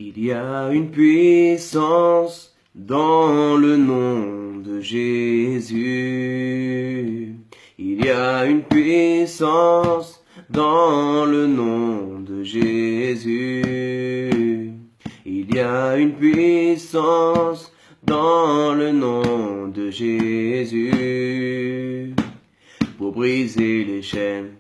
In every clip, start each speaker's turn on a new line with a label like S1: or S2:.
S1: Il y a une puissance dans le nom de Jésus. Il y a une puissance dans le nom de Jésus. Il y a une puissance dans le nom de Jésus. Pour briser les chaînes,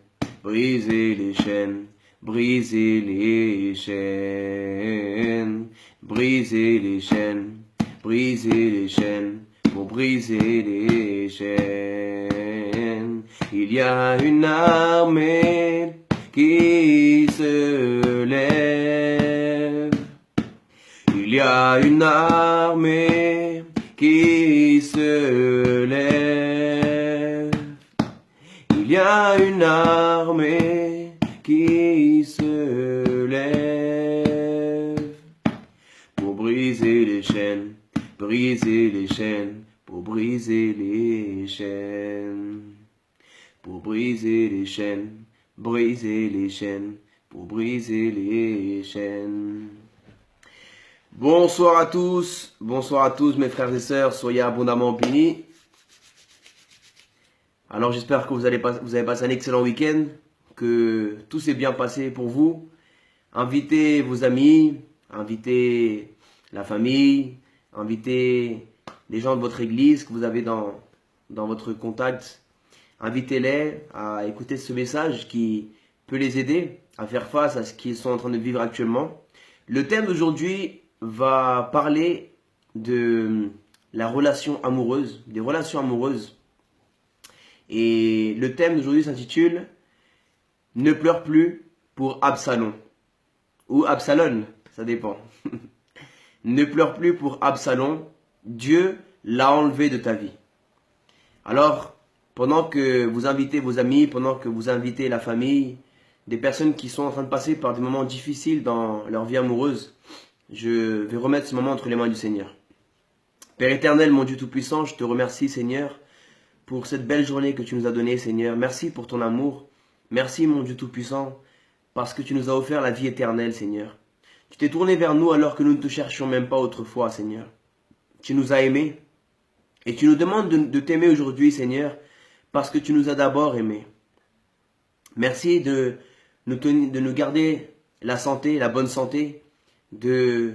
S1: briser les chaînes, briser les chaînes, briser les chaînes, briser les chaînes, pour briser les chaînes. Il y a une armée qui se lève. Il y a une armée qui se lève. Il y a une armée qui se lève pour briser les chaînes, briser les chaînes, pour briser les chaînes, pour briser les chaînes, briser les chaînes, pour briser les chaînes. Bonsoir à tous mes frères et sœurs, soyez abondamment bénis. Alors j'espère que vous avez passé un excellent week-end, que tout s'est bien passé pour vous. Invitez vos amis, invitez la famille, invitez les gens de votre église que vous avez dans votre contact. Invitez-les à écouter ce message qui peut les aider à faire face à ce qu'ils sont en train de vivre actuellement. Le thème d'aujourd'hui va parler de la relation amoureuse, des relations amoureuses. Et le thème d'aujourd'hui s'intitule « Ne pleure plus pour Absalom » ou Absalom, ça dépend. Ne pleure plus pour Absalom, Dieu l'a enlevé de ta vie. Alors, pendant que vous invitez vos amis, pendant que vous invitez la famille, des personnes qui sont en train de passer par des moments difficiles dans leur vie amoureuse, je vais remettre ce moment entre les mains du Seigneur. Père éternel, mon Dieu Tout-Puissant, je te remercie Seigneur pour cette belle journée que tu nous as donnée Seigneur. Merci pour ton amour. Merci mon Dieu Tout-Puissant parce que tu nous as offert la vie éternelle Seigneur. Tu t'es tourné vers nous alors que nous ne te cherchions même pas autrefois Seigneur. Tu nous as aimés et tu nous demandes de t'aimer aujourd'hui Seigneur parce que tu nous as d'abord aimés. Merci de nous garder la santé, la bonne santé, de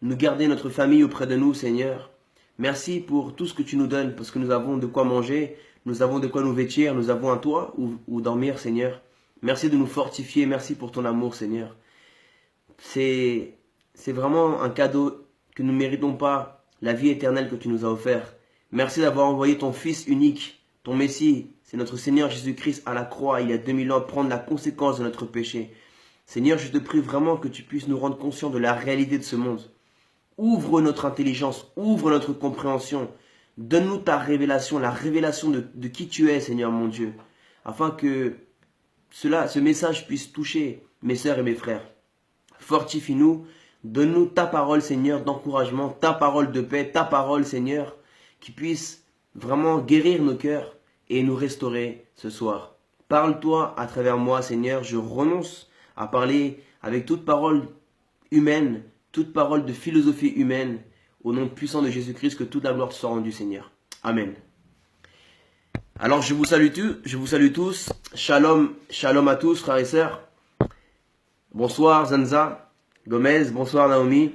S1: nous garder notre famille auprès de nous Seigneur. Merci pour tout ce que tu nous donnes, parce que nous avons de quoi manger, nous avons de quoi nous vêtir, nous avons un toit où dormir, Seigneur. Merci de nous fortifier, merci pour ton amour, Seigneur. C'est vraiment un cadeau que nous ne méritons pas, la vie éternelle que tu nous as offert. Merci d'avoir envoyé ton Fils unique, ton Messie, c'est notre Seigneur Jésus-Christ à la croix, il y a 2000 ans, prendre la conséquence de notre péché. Seigneur, je te prie vraiment que tu puisses nous rendre conscients de la réalité de ce monde. Ouvre notre intelligence, ouvre notre compréhension. Donne-nous ta révélation, la révélation de qui tu es, Seigneur mon Dieu. Afin que ce message puisse toucher mes sœurs et mes frères. Fortifie-nous, donne-nous ta parole, Seigneur, d'encouragement, ta parole de paix, ta parole, Seigneur, qui puisse vraiment guérir nos cœurs et nous restaurer ce soir. Parle-toi à travers moi, Seigneur. Je renonce à parler avec toute parole humaine, toute parole de philosophie humaine, au nom puissant de Jésus-Christ, que toute la gloire te soit rendue, Seigneur. Amen. Alors, je vous salue tous. Shalom, shalom à tous, frères et sœurs. Bonsoir, Zanza, Gomez, bonsoir, Naomi.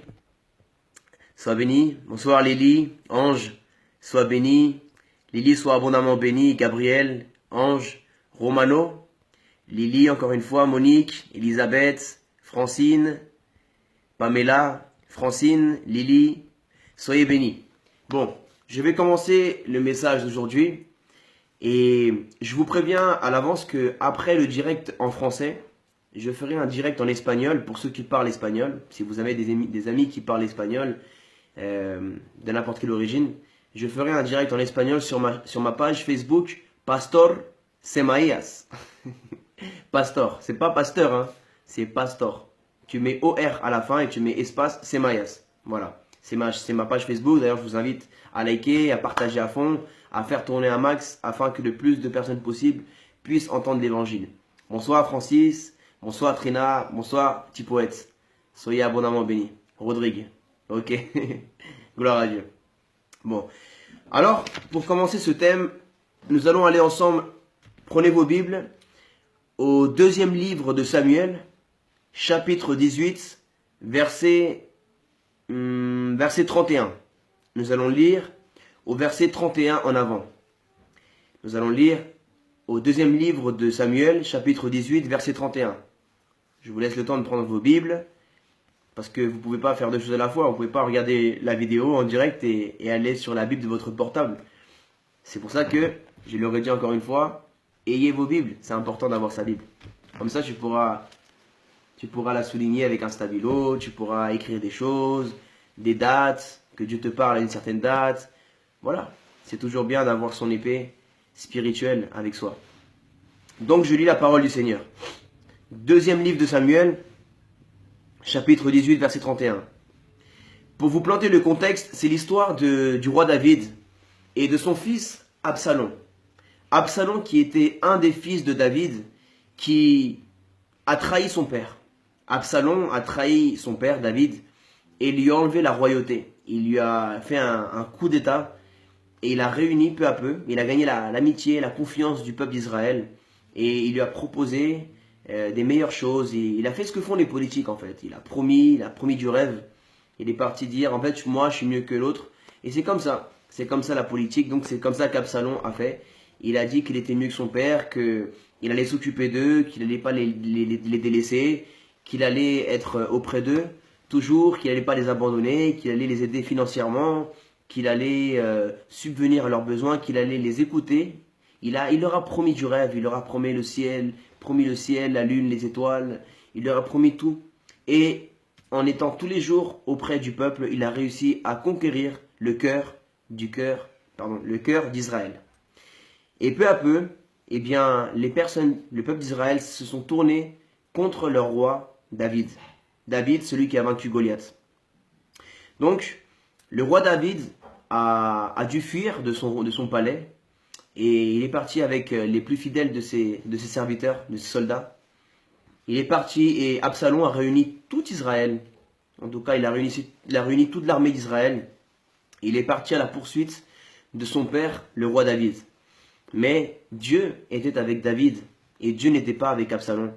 S1: Sois béni. Bonsoir, Lily, Ange, sois béni. Lily, sois abondamment béni. Gabriel, Ange, Romano, Lily, encore une fois, Monique, Elisabeth, Francine, Pamela, Francine, Lily, soyez bénis. Bon, je vais commencer le message d'aujourd'hui et je vous préviens à l'avance que après le direct en français, je ferai un direct en espagnol pour ceux qui parlent espagnol. Si vous avez des amis qui parlent espagnol de n'importe quelle origine, je ferai un direct en espagnol sur ma page Facebook Pastor Semaías. Pastor, c'est pas pasteur, hein, c'est pastor. Tu mets OR à la fin et tu mets espace Semaías. Voilà, c'est ma page Facebook. D'ailleurs, je vous invite à liker, à partager à fond, à faire tourner un max afin que le plus de personnes possible puissent entendre l'évangile. Bonsoir Francis, bonsoir Trina, bonsoir petit poète. Soyez abondamment bénis. Rodrigue. Ok. Gloire à Dieu. Bon. Alors, pour commencer ce thème, nous allons aller ensemble. Prenez vos Bibles au deuxième livre de Samuel, chapitre 18, verset 31. Nous allons lire au verset 31 en avant. Nous allons lire au deuxième livre de Samuel, chapitre 18, verset 31. Je vous laisse le temps de prendre vos Bibles, parce que vous ne pouvez pas faire deux choses à la fois. Vous ne pouvez pas regarder la vidéo en direct et aller sur la Bible de votre portable. C'est pour ça que, je le redis encore une fois, ayez vos Bibles. C'est important d'avoir sa Bible. Comme ça, tu pourras la souligner avec un stabilo, tu pourras écrire des choses, des dates, que Dieu te parle à une certaine date. Voilà, c'est toujours bien d'avoir son épée spirituelle avec soi. Donc, je lis la parole du Seigneur. Deuxième livre de Samuel, chapitre 18, verset 31. Pour vous planter le contexte, c'est l'histoire du roi David et de son fils Absalom. Absalom qui était un des fils de David qui a trahi son père. Absalom a trahi son père David et lui a enlevé la royauté. Il lui a fait un coup d'état et il a réuni peu à peu, il a gagné l'amitié, la confiance du peuple d'Israël et il lui a proposé des meilleures choses. Il a fait ce que font les politiques en fait. Il a promis du rêve. Il est parti dire en fait moi je suis mieux que l'autre. Et c'est comme ça la politique. Donc c'est comme ça qu'Absalom a fait. Il a dit qu'il était mieux que son père, qu'il allait s'occuper d'eux, qu'il n'allait pas les délaisser, qu'il allait être auprès d'eux toujours, qu'il n'allait pas les abandonner, qu'il allait les aider financièrement, qu'il allait subvenir à leurs besoins, qu'il allait les écouter. Il leur a promis du rêve, il leur a promis le ciel, la lune, les étoiles, il leur a promis tout. Et en étant tous les jours auprès du peuple, il a réussi à conquérir le cœur d'Israël. Et peu à peu, eh bien, le peuple d'Israël se sont tournés contre leur roi David. David, celui qui a vaincu Goliath. Donc, le roi David a dû fuir de son palais et il est parti avec les plus fidèles de ses serviteurs, de ses soldats. Il est parti et Absalom a réuni tout Israël. En tout cas, il a réuni toute l'armée d'Israël. Il est parti à la poursuite de son père, le roi David. Mais Dieu était avec David et Dieu n'était pas avec Absalom.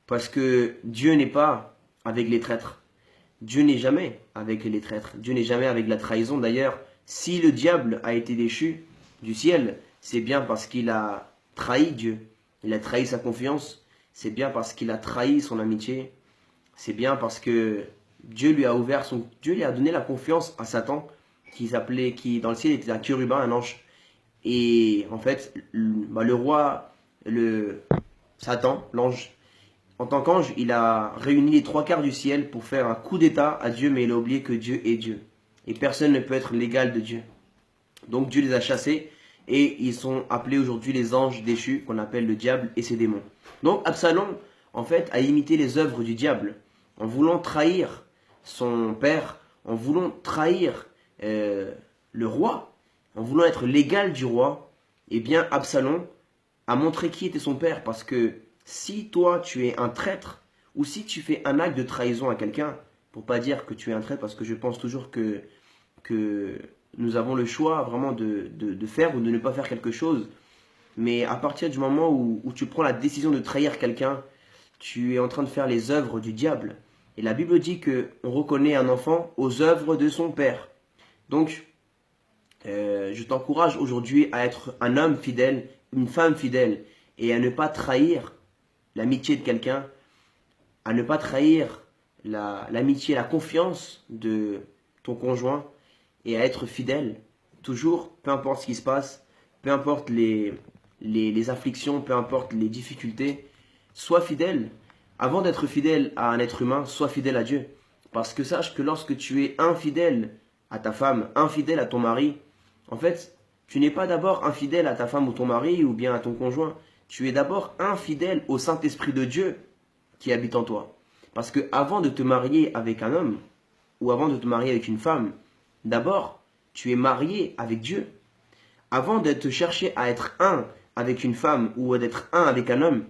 S1: Parce que Dieu n'est pas avec les traîtres. Dieu n'est jamais avec les traîtres. Dieu n'est jamais avec la trahison. D'ailleurs, si le diable a été déchu du ciel, c'est bien parce qu'il a trahi Dieu. Il a trahi sa confiance. C'est bien parce qu'il a trahi son amitié. C'est bien parce que Dieu lui a donné la confiance à Satan, qui dans le ciel était un chérubin, un ange. Et en fait, le roi, Satan, l'ange, en tant qu'ange, il a réuni les trois quarts du ciel pour faire un coup d'état à Dieu, mais il a oublié que Dieu est Dieu. Et personne ne peut être l'égal de Dieu. Donc Dieu les a chassés et ils sont appelés aujourd'hui les anges déchus, qu'on appelle le diable et ses démons. Donc Absalom, en fait, a imité les œuvres du diable, en voulant trahir son père, en voulant trahir le roi, en voulant être l'égal du roi. Eh bien, Absalom a montré qui était son père, parce que si toi tu es un traître, ou si tu fais un acte de trahison à quelqu'un, pour pas dire que tu es un traître, parce que je pense toujours que nous avons le choix vraiment de faire ou de ne pas faire quelque chose. Mais à partir du moment où tu prends la décision de trahir quelqu'un, tu es en train de faire les œuvres du diable. Et la Bible dit qu'on reconnaît un enfant aux œuvres de son père. Donc, je t'encourage aujourd'hui à être un homme fidèle, une femme fidèle, et à ne pas trahir l'amitié de quelqu'un, à ne pas trahir l'amitié, la confiance de ton conjoint, et à être fidèle, toujours, peu importe ce qui se passe, peu importe les afflictions, peu importe les difficultés, sois fidèle. Avant d'être fidèle à un être humain, sois fidèle à Dieu. Parce que sache que lorsque tu es infidèle à ta femme, infidèle à ton mari, en fait, tu n'es pas d'abord infidèle à ta femme ou ton mari ou bien à ton conjoint. Tu es d'abord infidèle au Saint-Esprit de Dieu qui habite en toi. Parce que avant de te marier avec un homme ou avant de te marier avec une femme, d'abord, tu es marié avec Dieu. Avant de te chercher à être un avec une femme ou d'être un avec un homme,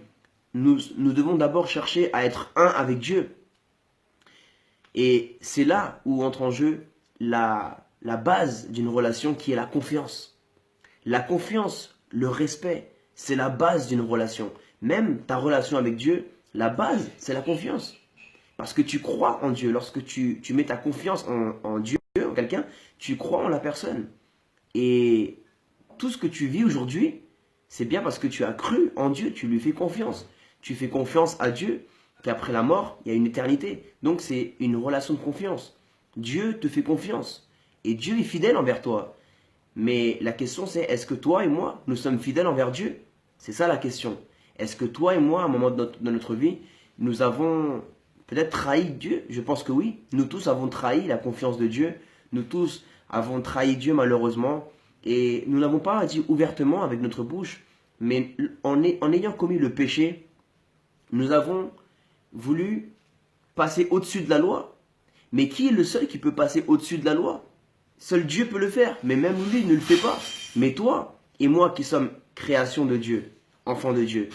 S1: nous devons d'abord chercher à être un avec Dieu. Et c'est là où entre en jeu la base d'une relation qui est la confiance. La confiance, le respect, c'est la base d'une relation. Même ta relation avec Dieu, la base, c'est la confiance. Parce que tu crois en Dieu. Lorsque tu mets ta confiance en Dieu, en quelqu'un, tu crois en la personne. Et tout ce que tu vis aujourd'hui, c'est bien parce que tu as cru en Dieu, tu lui fais confiance. Tu fais confiance à Dieu qu'après la mort, il y a une éternité. Donc c'est une relation de confiance. Dieu te fait confiance. Et Dieu est fidèle envers toi. Mais la question c'est, est-ce que toi et moi, nous sommes fidèles envers Dieu? C'est ça la question. Est-ce que toi et moi, à un moment de notre vie, nous avons peut-être trahi Dieu? Je pense que oui. Nous tous avons trahi la confiance de Dieu. Nous tous avons trahi Dieu malheureusement. Et nous n'avons pas dit ouvertement avec notre bouche, mais en ayant commis le péché, nous avons voulu passer au-dessus de la loi. Mais qui est le seul qui peut passer au-dessus de la loi? Seul Dieu peut le faire, mais même lui ne le fait pas. Mais toi et moi qui sommes création de Dieu, enfants de Dieu,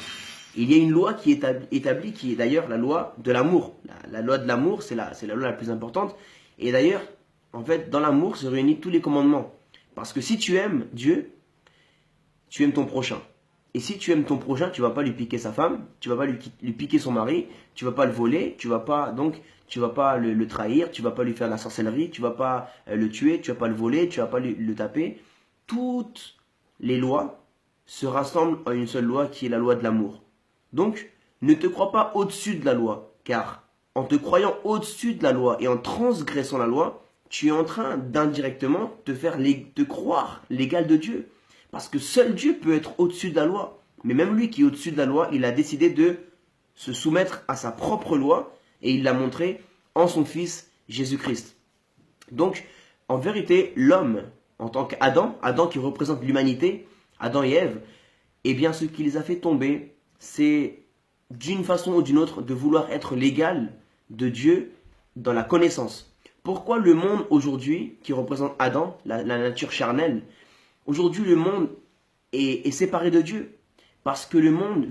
S1: il y a une loi qui est établie, qui est d'ailleurs la loi de l'amour. La loi de l'amour, c'est la loi la plus importante. Et d'ailleurs, en fait, dans l'amour se réunissent tous les commandements. Parce que si tu aimes Dieu, tu aimes ton prochain. Et si tu aimes ton prochain, tu ne vas pas lui piquer sa femme, tu ne vas pas lui piquer son mari, tu ne vas pas le voler, tu ne vas pas, le trahir, tu ne vas pas lui faire de la sorcellerie, tu ne vas pas le tuer, tu ne vas pas le voler, tu ne vas pas le taper. Toutes les lois se rassemblent en une seule loi qui est la loi de l'amour. Donc, ne te crois pas au-dessus de la loi, car en te croyant au-dessus de la loi et en transgressant la loi, tu es en train d'indirectement te croire l'égal de Dieu. Parce que seul Dieu peut être au-dessus de la loi. Mais même lui qui est au-dessus de la loi, il a décidé de se soumettre à sa propre loi et il l'a montré en son Fils Jésus-Christ. Donc, en vérité, l'homme, en tant qu'Adam, Adam qui représente l'humanité, Adam et Ève, eh bien ce qui les a fait tomber, c'est d'une façon ou d'une autre de vouloir être l'égal de Dieu dans la connaissance. Pourquoi le monde aujourd'hui, qui représente Adam, la nature charnelle, aujourd'hui le monde est séparé de Dieu? Parce que le monde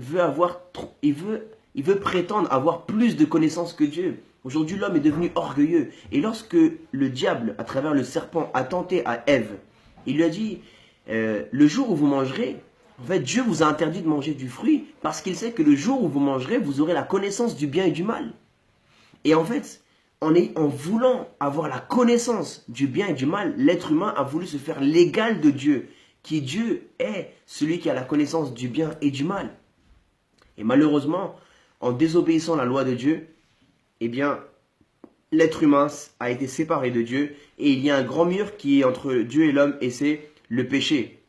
S1: il veut prétendre avoir plus de connaissances que Dieu. Aujourd'hui l'homme est devenu orgueilleux. Et lorsque le diable, à travers le serpent, a tenté à Ève, il lui a dit, le jour où vous mangerez, en fait Dieu vous a interdit de manger du fruit parce qu'il sait que le jour où vous mangerez, vous aurez la connaissance du bien et du mal. Et en fait, en voulant avoir la connaissance du bien et du mal, l'être humain a voulu se faire l'égal de Dieu, qui Dieu est celui qui a la connaissance du bien et du mal. Et malheureusement, en désobéissant à la loi de Dieu, eh bien, l'être humain a été séparé de Dieu et il y a un grand mur qui est entre Dieu et l'homme et c'est le péché.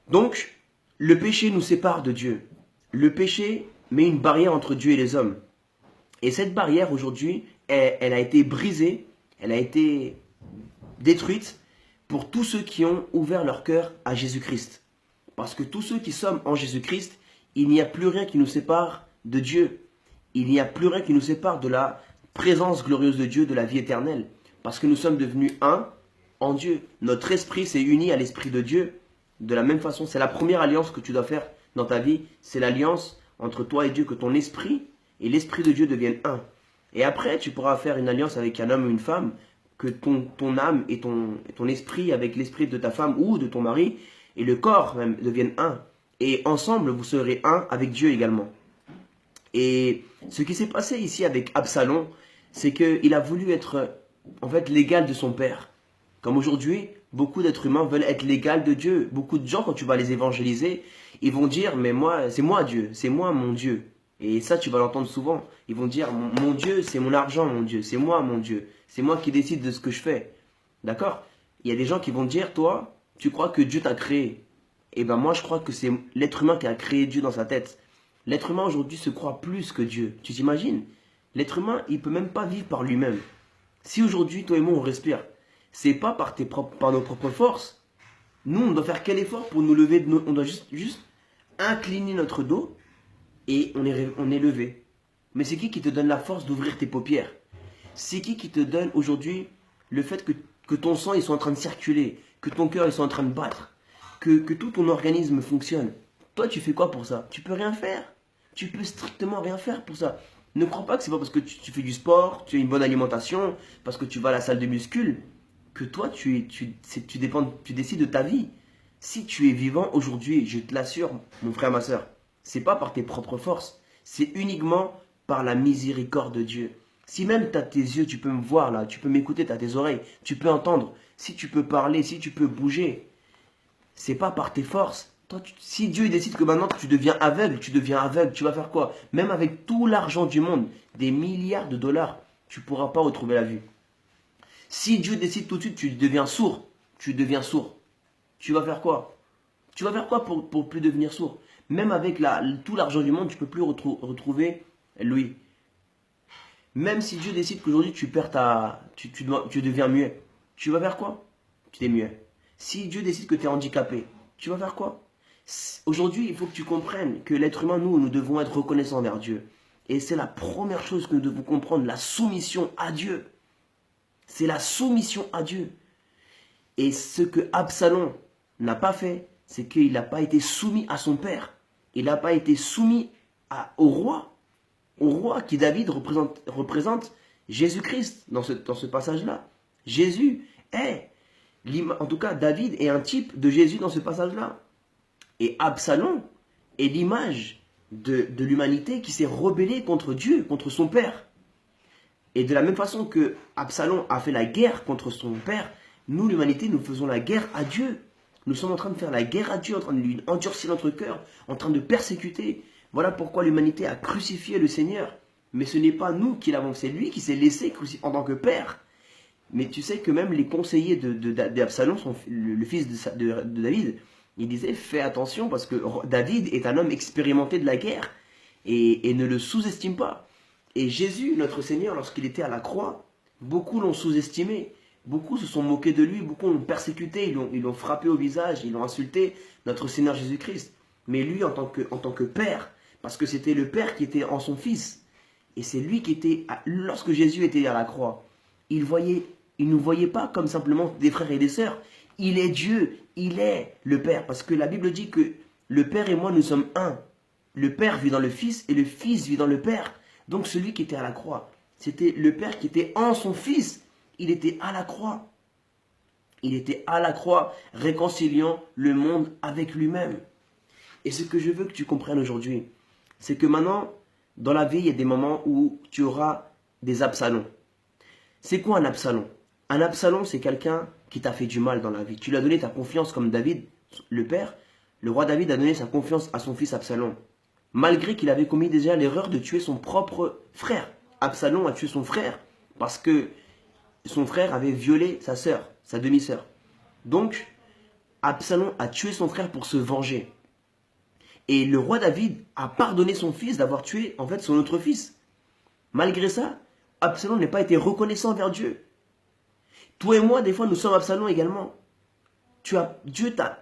S1: Donc, le péché nous sépare de Dieu. Le péché met une barrière entre Dieu et les hommes. Et cette barrière aujourd'hui, elle a été brisée, elle a été détruite pour tous ceux qui ont ouvert leur cœur à Jésus-Christ. Parce que tous ceux qui sommes en Jésus-Christ, il n'y a plus rien qui nous sépare de Dieu. Il n'y a plus rien qui nous sépare de la présence glorieuse de Dieu, de la vie éternelle. Parce que nous sommes devenus un en Dieu. Notre esprit s'est uni à l'esprit de Dieu. De la même façon, c'est la première alliance que tu dois faire dans ta vie. C'est l'alliance entre toi et Dieu, que ton esprit et l'esprit de Dieu deviennent un. Et après, tu pourras faire une alliance avec un homme ou une femme, que ton âme et ton esprit avec l'esprit de ta femme ou de ton mari, et le corps même, deviennent un. Et ensemble, vous serez un avec Dieu également. Et ce qui s'est passé ici avec Absalom, c'est qu'il a voulu être en fait l'égal de son père. Comme aujourd'hui, beaucoup d'êtres humains veulent être l'égal de Dieu. Beaucoup de gens, quand tu vas les évangéliser, ils vont dire, mais moi, c'est moi Dieu, c'est moi mon Dieu. Et ça, tu vas l'entendre souvent. Ils vont dire, mon Dieu, c'est mon argent, mon Dieu. C'est moi, mon Dieu. C'est moi qui décide de ce que je fais. D'accord? Il y a des gens qui vont dire, toi, tu crois que Dieu t'a créé. Et ben moi, je crois que c'est l'être humain qui a créé Dieu dans sa tête. L'être humain aujourd'hui se croit plus que Dieu. Tu t'imagines? L'être humain, il ne peut même pas vivre par lui-même. Si aujourd'hui, toi et moi, on respire, c'est pas par nos propres forces. Nous, on doit faire quel effort pour nous lever? On doit juste incliner notre dos et on est levé. Mais c'est qui te donne la force d'ouvrir tes paupières? C'est qui te donne aujourd'hui le fait que ton sang il soit en train de circuler, que ton cœur il soit en train de battre, que tout ton organisme fonctionne? Toi, tu fais quoi pour ça? Tu peux rien faire. Tu peux strictement rien faire pour ça. Ne crois pas que c'est pas parce que tu fais du sport, tu as une bonne alimentation, parce que tu vas à la salle de muscule, que toi, tu décides de ta vie. Si tu es vivant aujourd'hui, je te l'assure, mon frère, ma soeur, c'est pas par tes propres forces, c'est uniquement par la miséricorde de Dieu. Si même tu as tes yeux, tu peux me voir là, tu peux m'écouter, tu as tes oreilles, tu peux entendre, si tu peux parler, si tu peux bouger, c'est pas par tes forces. Toi, si Dieu décide que maintenant tu deviens aveugle, tu vas faire quoi? Même avec tout l'argent du monde, des milliards de dollars, tu ne pourras pas retrouver la vue. Si Dieu décide tout de suite, tu deviens sourd, tu deviens sourd. Tu vas faire quoi? Tu vas faire quoi pour plus devenir sourd? Même avec tout l'argent du monde, tu ne peux plus retrouver l'ouïe. Même si Dieu décide qu'aujourd'hui tu perds tu deviens muet, tu vas faire quoi? Tu es muet. Si Dieu décide que tu es handicapé, tu vas faire quoi? Aujourd'hui, il faut que tu comprennes que l'être humain, nous devons être reconnaissants envers Dieu. Et c'est la première chose que nous devons comprendre, la soumission à Dieu. C'est la soumission à Dieu. Et ce que Absalom n'a pas fait, c'est qu'il n'a pas été soumis à son père. Il n'a pas été soumis au roi. Au roi qui, David, représente Jésus-Christ dans ce passage-là. Jésus est, en tout cas, David est un type de Jésus dans ce passage-là. Et Absalom est l'image de l'humanité qui s'est rebellée contre Dieu, contre son père. Et de la même façon que Absalom a fait la guerre contre son père, nous, l'humanité, nous faisons la guerre à Dieu. Nous sommes en train de faire la guerre à Dieu, en train de lui endurcir notre cœur, en train de persécuter. Voilà pourquoi l'humanité a crucifié le Seigneur. Mais ce n'est pas nous qui l'avons, c'est lui qui s'est laissé crucifier en tant que père. Mais tu sais que même les conseillers d'Absalom, le fils de David, il disait fais attention parce que David est un homme expérimenté de la guerre et ne le sous-estime pas. Et Jésus, notre Seigneur, lorsqu'il était à la croix, beaucoup l'ont sous-estimé. Beaucoup se sont moqués de lui, beaucoup l'ont persécuté, ils l'ont frappé au visage, ils l'ont insulté, notre Seigneur Jésus-Christ. Mais lui, en tant que père, parce que c'était le père qui était en son fils, et c'est lui qui était, lorsque Jésus était à la croix, il ne nous voyait pas comme simplement des frères et des sœurs. Il est Dieu, il est le Père, parce que la Bible dit que le Père et moi, nous sommes un. Le Père vit dans le Fils et le Fils vit dans le Père. Donc celui qui était à la croix, c'était le Père qui était en son Fils. Il était à la croix. Il était à la croix, réconciliant le monde avec lui-même. Et ce que je veux que tu comprennes aujourd'hui, c'est que maintenant, dans la vie, il y a des moments où tu auras des Absaloms. C'est quoi un Absalom? Un Absalom, c'est quelqu'un qui t'a fait du mal dans la vie. Tu lui as donné ta confiance comme David, le père. Le roi David a donné sa confiance à son fils Absalom. Malgré qu'il avait commis déjà l'erreur de tuer son propre frère. Absalom a tué son frère parce que son frère avait violé sa sœur, sa demi-sœur. Donc, Absalom a tué son frère pour se venger. Et le roi David a pardonné son fils d'avoir tué en fait son autre fils. Malgré ça, Absalom n'a pas été reconnaissant envers Dieu. Toi et moi, des fois, nous sommes Absalom également. Dieu t'a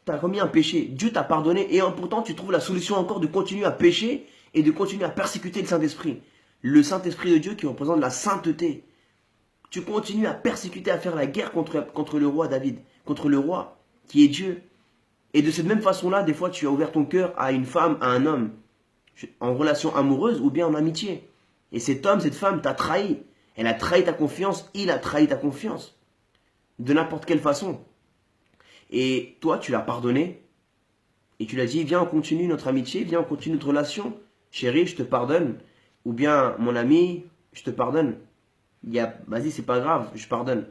S1: remis un péché. Dieu t'a pardonné. Et pourtant, tu trouves la solution encore de continuer à pécher et de continuer à persécuter le Saint-Esprit. Le Saint-Esprit de Dieu qui représente la sainteté. Tu continues à persécuter, à faire la guerre contre le roi David. Contre le roi qui est Dieu. Et de cette même façon-là, des fois, tu as ouvert ton cœur à une femme, à un homme. En relation amoureuse ou bien en amitié. Et cet homme, cette femme t'a trahi. Elle a trahi ta confiance, il a trahi ta confiance. De n'importe quelle façon. Et toi, tu l'as pardonné. Et tu l'as dit, viens, on continue notre amitié, viens, on continue notre relation. Chérie, je te pardonne. Ou bien, mon ami, je te pardonne. Vas-y, c'est pas grave, je pardonne.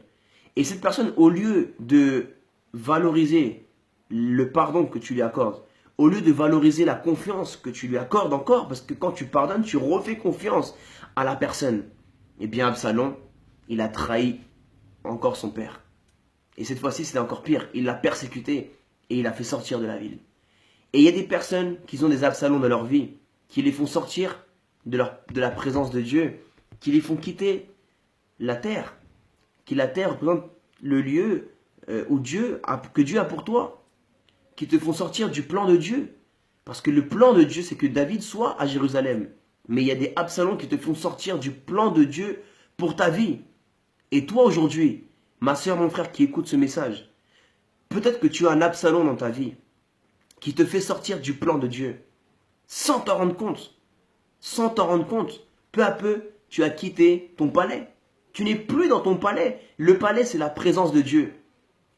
S1: Et cette personne, au lieu de valoriser le pardon que tu lui accordes, au lieu de valoriser la confiance que tu lui accordes encore, parce que quand tu pardonnes, tu refais confiance à la personne. Eh bien, Absalom, il a trahi encore son père. Et cette fois-ci, c'était encore pire. Il l'a persécuté et il l'a fait sortir de la ville. Et il y a des personnes qui ont des Absaloms dans leur vie, qui les font sortir de la présence de Dieu, qui les font quitter la terre. Qui la terre représente le lieu que Dieu a pour toi. Qui te font sortir du plan de Dieu. Parce que le plan de Dieu, c'est que David soit à Jérusalem. Mais il y a des Absaloms qui te font sortir du plan de Dieu pour ta vie. Et toi aujourd'hui, ma soeur, mon frère qui écoute ce message, peut-être que tu as un Absalom dans ta vie qui te fait sortir du plan de Dieu sans t'en rendre compte. sans t'en rendre compte, peu à peu, tu as quitté ton palais. Tu n'es plus dans ton palais. Le palais, c'est la présence de Dieu.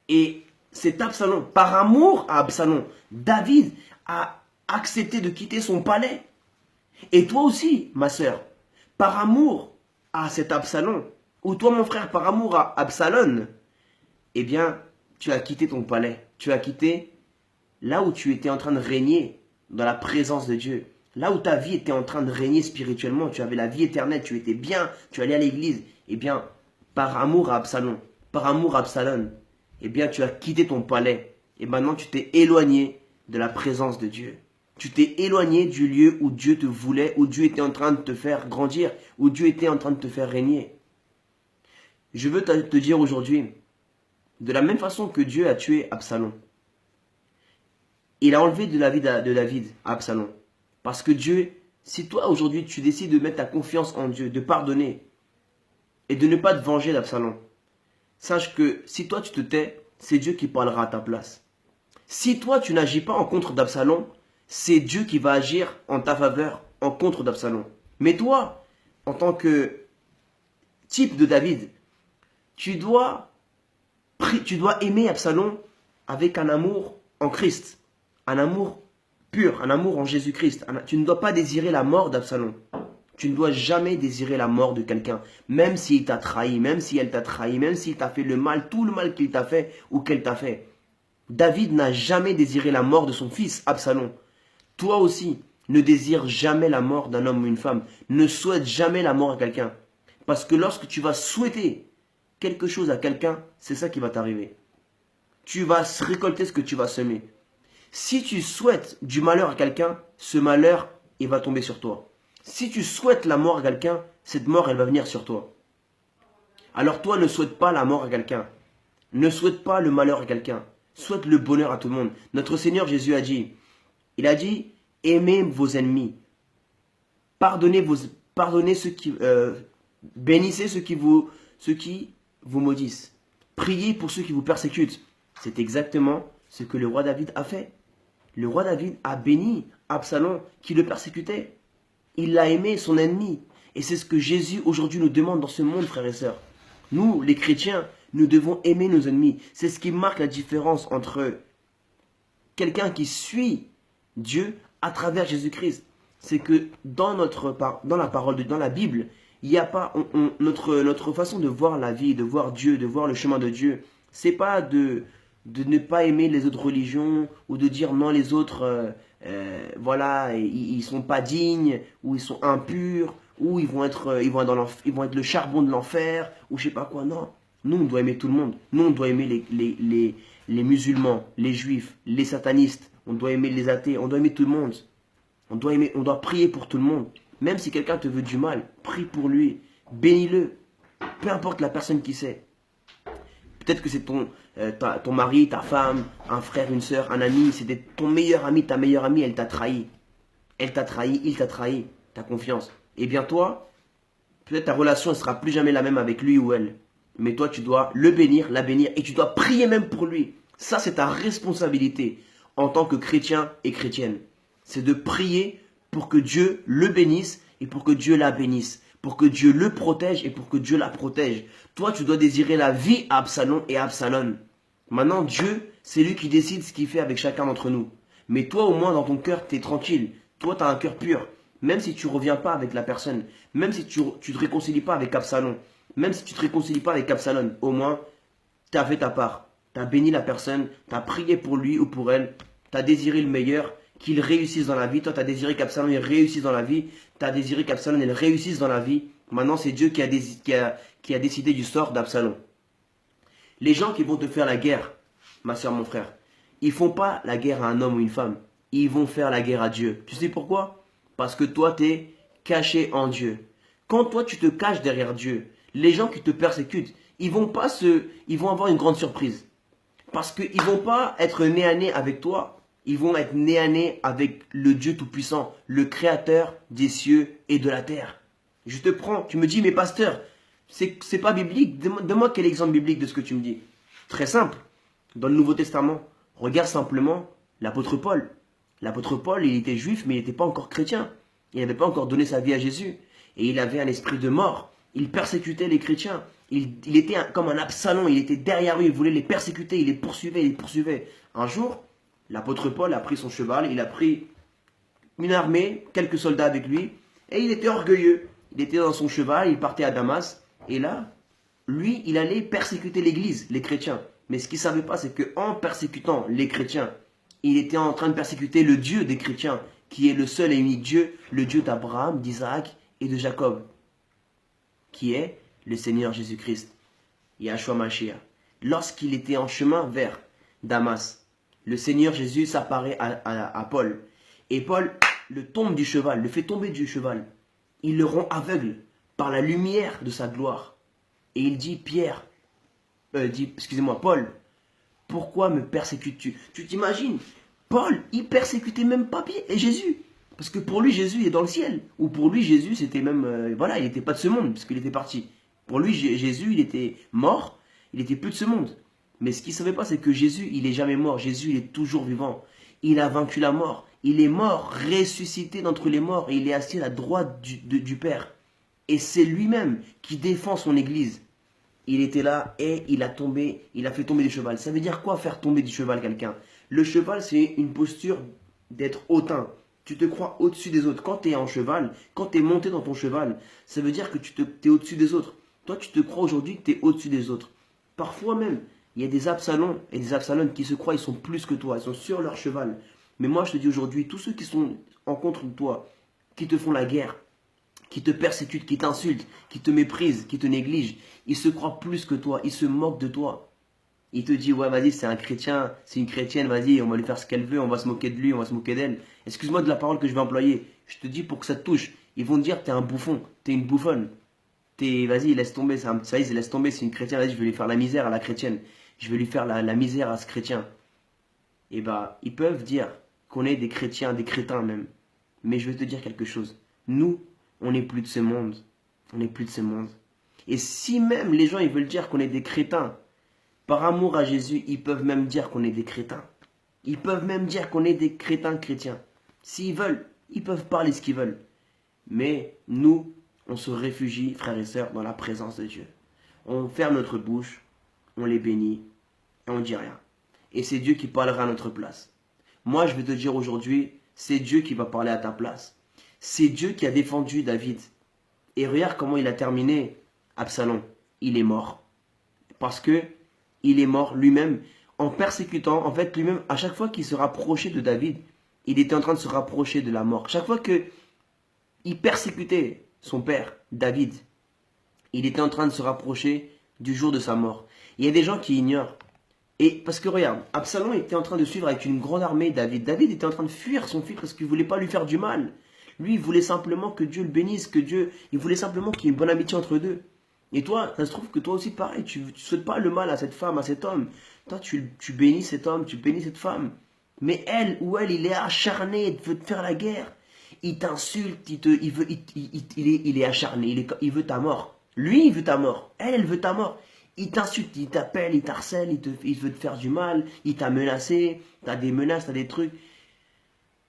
S1: Et c'est Absalom, par amour à Absalom, David a accepté de quitter son palais. Et toi aussi, ma sœur, par amour à cet Absalom, ou toi, mon frère, par amour à Absalom, eh bien, tu as quitté ton palais. Tu as quitté là où tu étais en train de régner dans la présence de Dieu. Là où ta vie était en train de régner spirituellement, tu avais la vie éternelle, tu étais bien, tu allais à l'église. Eh bien, par amour à Absalom, eh bien, tu as quitté ton palais. Et maintenant, tu t'es éloigné de la présence de Dieu. Tu t'es éloigné du lieu où Dieu te voulait, où Dieu était en train de te faire grandir, où Dieu était en train de te faire régner. Je veux te dire aujourd'hui, de la même façon que Dieu a tué Absalom, il a enlevé de la vie de David à Absalom. Parce que Dieu, si toi aujourd'hui tu décides de mettre ta confiance en Dieu, de pardonner et de ne pas te venger d'Absalom, sache que si toi tu te tais, c'est Dieu qui parlera à ta place. Si toi tu n'agis pas en contre d'Absalom, c'est Dieu qui va agir en ta faveur, en contre d'Absalom. Mais toi, en tant que type de David, tu dois aimer Absalom avec un amour en Christ, un amour pur, un amour en Jésus-Christ. Tu ne dois pas désirer la mort d'Absalom. Tu ne dois jamais désirer la mort de quelqu'un, même s'il t'a trahi, même si elle t'a trahi, même s'il t'a fait le mal, tout le mal qu'il t'a fait ou qu'elle t'a fait. David n'a jamais désiré la mort de son fils, Absalom. Toi aussi, ne désire jamais la mort d'un homme ou une femme. Ne souhaite jamais la mort à quelqu'un. Parce que lorsque tu vas souhaiter quelque chose à quelqu'un, c'est ça qui va t'arriver. Tu vas récolter ce que tu vas semer. Si tu souhaites du malheur à quelqu'un, ce malheur, il va tomber sur toi. Si tu souhaites la mort à quelqu'un, cette mort, elle va venir sur toi. Alors toi, ne souhaite pas la mort à quelqu'un. Ne souhaite pas le malheur à quelqu'un. Souhaite le bonheur à tout le monde. Notre Seigneur Jésus a dit, aimez vos ennemis. Pardonnez ceux qui, bénissez ceux qui vous maudissent. Priez pour ceux qui vous persécutent. C'est exactement ce que le roi David a fait. Le roi David a béni Absalom qui le persécutait. Il l'a aimé, son ennemi. Et c'est ce que Jésus aujourd'hui nous demande dans ce monde, frères et sœurs. Nous, les chrétiens, nous devons aimer nos ennemis. C'est ce qui marque la différence entre quelqu'un qui suit Dieu à travers Jésus-Christ. C'est que dans la parole, dans la Bible, il n'y a pas notre façon de voir la vie, de voir Dieu, de voir le chemin de Dieu. C'est pas de ne pas aimer les autres religions ou de dire non, les autres, voilà, ils sont pas dignes ou ils sont impurs ou ils vont être le charbon de l'enfer ou je sais pas quoi. Non, nous on doit aimer tout le monde. Nous on doit aimer les musulmans, les juifs, les satanistes. On doit aimer les athées. On doit aimer tout le monde. On doit prier pour tout le monde. Même si quelqu'un te veut du mal, prie pour lui, bénis-le. Peu importe la personne qui c'est. Peut-être que c'est ton mari, ta femme, un frère, une soeur, un ami, c'était ton meilleur ami, ta meilleure amie, elle t'a trahi. Elle t'a trahi, il t'a trahi, ta confiance. Eh bien toi, peut-être ta relation ne sera plus jamais la même avec lui ou elle. Mais toi, tu dois le bénir, la bénir, et tu dois prier même pour lui. Ça, c'est ta responsabilité en tant que chrétien et chrétienne. C'est de prier pour que Dieu le bénisse et pour que Dieu la bénisse. Pour que Dieu le protège et pour que Dieu la protège. Toi, tu dois désirer la vie à Absalom et à Absalom. Maintenant, Dieu, c'est lui qui décide ce qu'il fait avec chacun d'entre nous. Mais toi, au moins, dans ton cœur, tu es tranquille. Toi, tu as un cœur pur. Même si tu ne reviens pas avec la personne, même si tu ne te réconcilies pas avec Absalom, même si tu ne te réconcilies pas avec Absalom, au moins, tu as fait ta part. Tu as béni la personne, tu as prié pour lui ou pour elle, tu as désiré le meilleur, qu'il réussisse dans la vie. Toi, tu as désiré qu'Absalom réussisse dans la vie. Tu as désiré qu'Absalom réussisse dans la vie. Maintenant, c'est Dieu qui a décidé du sort d'Absalom. Les gens qui vont te faire la guerre, ma soeur, mon frère, ils ne font pas la guerre à un homme ou une femme. Ils vont faire la guerre à Dieu. Tu sais pourquoi? Parce que toi, tu es caché en Dieu. Quand toi, tu te caches derrière Dieu, les gens qui te persécutent, ils vont avoir une grande surprise. Parce qu'ils ne vont pas être nez à nez avec toi. Ils vont être nez à nez avec le Dieu Tout-Puissant, le Créateur des cieux et de la terre. Je te prends, tu me dis, mais pasteur, c'est pas biblique. Donne-moi quel exemple biblique de ce que tu me dis. Très simple. Dans le Nouveau Testament, regarde simplement l'apôtre Paul. L'apôtre Paul, il était juif, mais il n'était pas encore chrétien. Il n'avait pas encore donné sa vie à Jésus. Et il avait un esprit de mort. Il persécutait les chrétiens. Il était comme un Absalom. Il était derrière eux. Il voulait les persécuter. Il les poursuivait. Il les poursuivait. Un jour, l'apôtre Paul a pris son cheval. Il a pris une armée, quelques soldats avec lui. Et il était orgueilleux. Il était dans son cheval. Il partait à Damas. Et là, lui, il allait persécuter l'église, les chrétiens. Mais ce qu'il ne savait pas, c'est qu'en persécutant les chrétiens, il était en train de persécuter le Dieu des chrétiens, qui est le seul et unique Dieu, le Dieu d'Abraham, d'Isaac et de Jacob, qui est le Seigneur Jésus-Christ, Yahshua Mashiach. Lorsqu'il était en chemin vers Damas, le Seigneur Jésus s'apparaît à Paul. Et Paul le tombe du cheval, le fait tomber du cheval. Il le rend aveugle par la lumière de sa gloire. Et il dit, excusez-moi, Paul, pourquoi me persécutes-tu? Tu t'imagines, Paul, il persécutait même pas Jésus. Parce que pour lui, Jésus est dans le ciel. Ou pour lui, Jésus, c'était même... voilà, il n'était pas de ce monde, parce qu'il était parti. Pour lui, Jésus, il était mort, il était plus de ce monde. Mais ce qu'il ne savait pas, c'est que Jésus, il n'est jamais mort. Jésus, il est toujours vivant. Il a vaincu la mort. Il est mort, ressuscité d'entre les morts. Et il est assis à la droite du Père. Et c'est lui-même qui défend son église. Il était là et il a fait tomber du cheval. Ça veut dire quoi faire tomber du cheval quelqu'un? Le cheval, c'est une posture d'être hautain. Tu te crois au-dessus des autres. Quand tu es en cheval, quand tu es monté dans ton cheval, ça veut dire que tu es au-dessus des autres. Toi, tu te crois aujourd'hui que tu es au-dessus des autres. Parfois même, il y a des Absalons et des Absalones qui se croient, ils sont plus que toi, ils sont sur leur cheval. Mais moi, je te dis aujourd'hui, tous ceux qui sont en contre de toi, qui te font la guerre, qui te persécutent, qui t'insultent, qui te méprisent, qui te négligent, ils se croient plus que toi, ils se moquent de toi. Il te dit, ouais, vas-y, c'est un chrétien, c'est une chrétienne, vas-y, on va lui faire ce qu'elle veut, on va se moquer de lui, on va se moquer d'elle. Excuse-moi de la parole que je vais employer. Je te dis pour que ça te touche. Ils vont te dire, t'es un bouffon, t'es une bouffonne. Vas-y, laisse tomber, ça y est, laisse tomber, c'est une chrétienne, vas-y, je vais lui faire la misère à la chrétienne. Je vais lui faire la misère à ce chrétien. Et bah, ils peuvent dire qu'on est des chrétiens, des crétins même. Mais je vais te dire quelque chose. Nous, on n'est plus de ce monde. On n'est plus de ce monde. Et si même les gens, ils veulent dire qu'on est des crétins, par amour à Jésus, ils peuvent même dire qu'on est des crétins. Ils peuvent même dire qu'on est des crétins chrétiens. S'ils veulent, ils peuvent parler ce qu'ils veulent. Mais nous, on se réfugie, frères et sœurs, dans la présence de Dieu. On ferme notre bouche, on les bénit, et on ne dit rien. Et c'est Dieu qui parlera à notre place. Moi, je vais te dire aujourd'hui, c'est Dieu qui va parler à ta place. C'est Dieu qui a défendu David. Et regarde comment il a terminé Absalom. Il est mort. Parce que il est mort lui-même en persécutant. En fait, lui-même, à chaque fois qu'il se rapprochait de David, il était en train de se rapprocher de la mort. Chaque fois qu'il persécutait son père, David, il était en train de se rapprocher du jour de sa mort. Il y a des gens qui ignorent. Et parce que regarde, Absalom était en train de suivre avec une grande armée David. David était en train de fuir son fils parce qu'il ne voulait pas lui faire du mal. Lui, il voulait simplement que Dieu le bénisse, il voulait simplement qu'il y ait une bonne amitié entre eux deux. Et toi, ça se trouve que toi aussi, pareil, tu ne souhaites pas le mal à cette femme, à cet homme. Toi, tu bénis cet homme, tu bénis cette femme. Mais elle ou elle, il est acharné, il veut te faire la guerre. Il t'insulte, il est acharné, il veut ta mort. Lui, il veut ta mort. Elle veut ta mort. Il t'insulte, il t'appelle, il t'harcèle, il veut te faire du mal, il t'a menacé, t'as des menaces, t'as des trucs.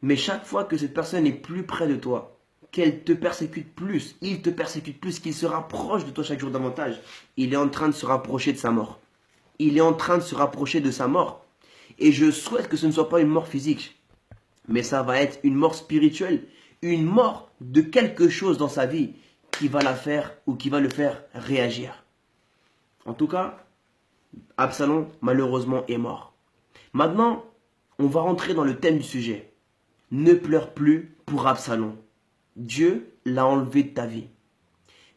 S1: Mais chaque fois que cette personne est plus près de toi, qu'elle te persécute plus, il te persécute plus, qu'il se rapproche de toi chaque jour davantage, il est en train de se rapprocher de sa mort. Il est en train de se rapprocher de sa mort. Et je souhaite que ce ne soit pas une mort physique, mais ça va être une mort spirituelle, une mort de quelque chose dans sa vie qui va la faire ou qui va le faire réagir. En tout cas, Absalom, malheureusement, est mort. Maintenant, on va rentrer dans le thème du sujet. Ne pleure plus pour Absalom. Dieu l'a enlevé de ta vie.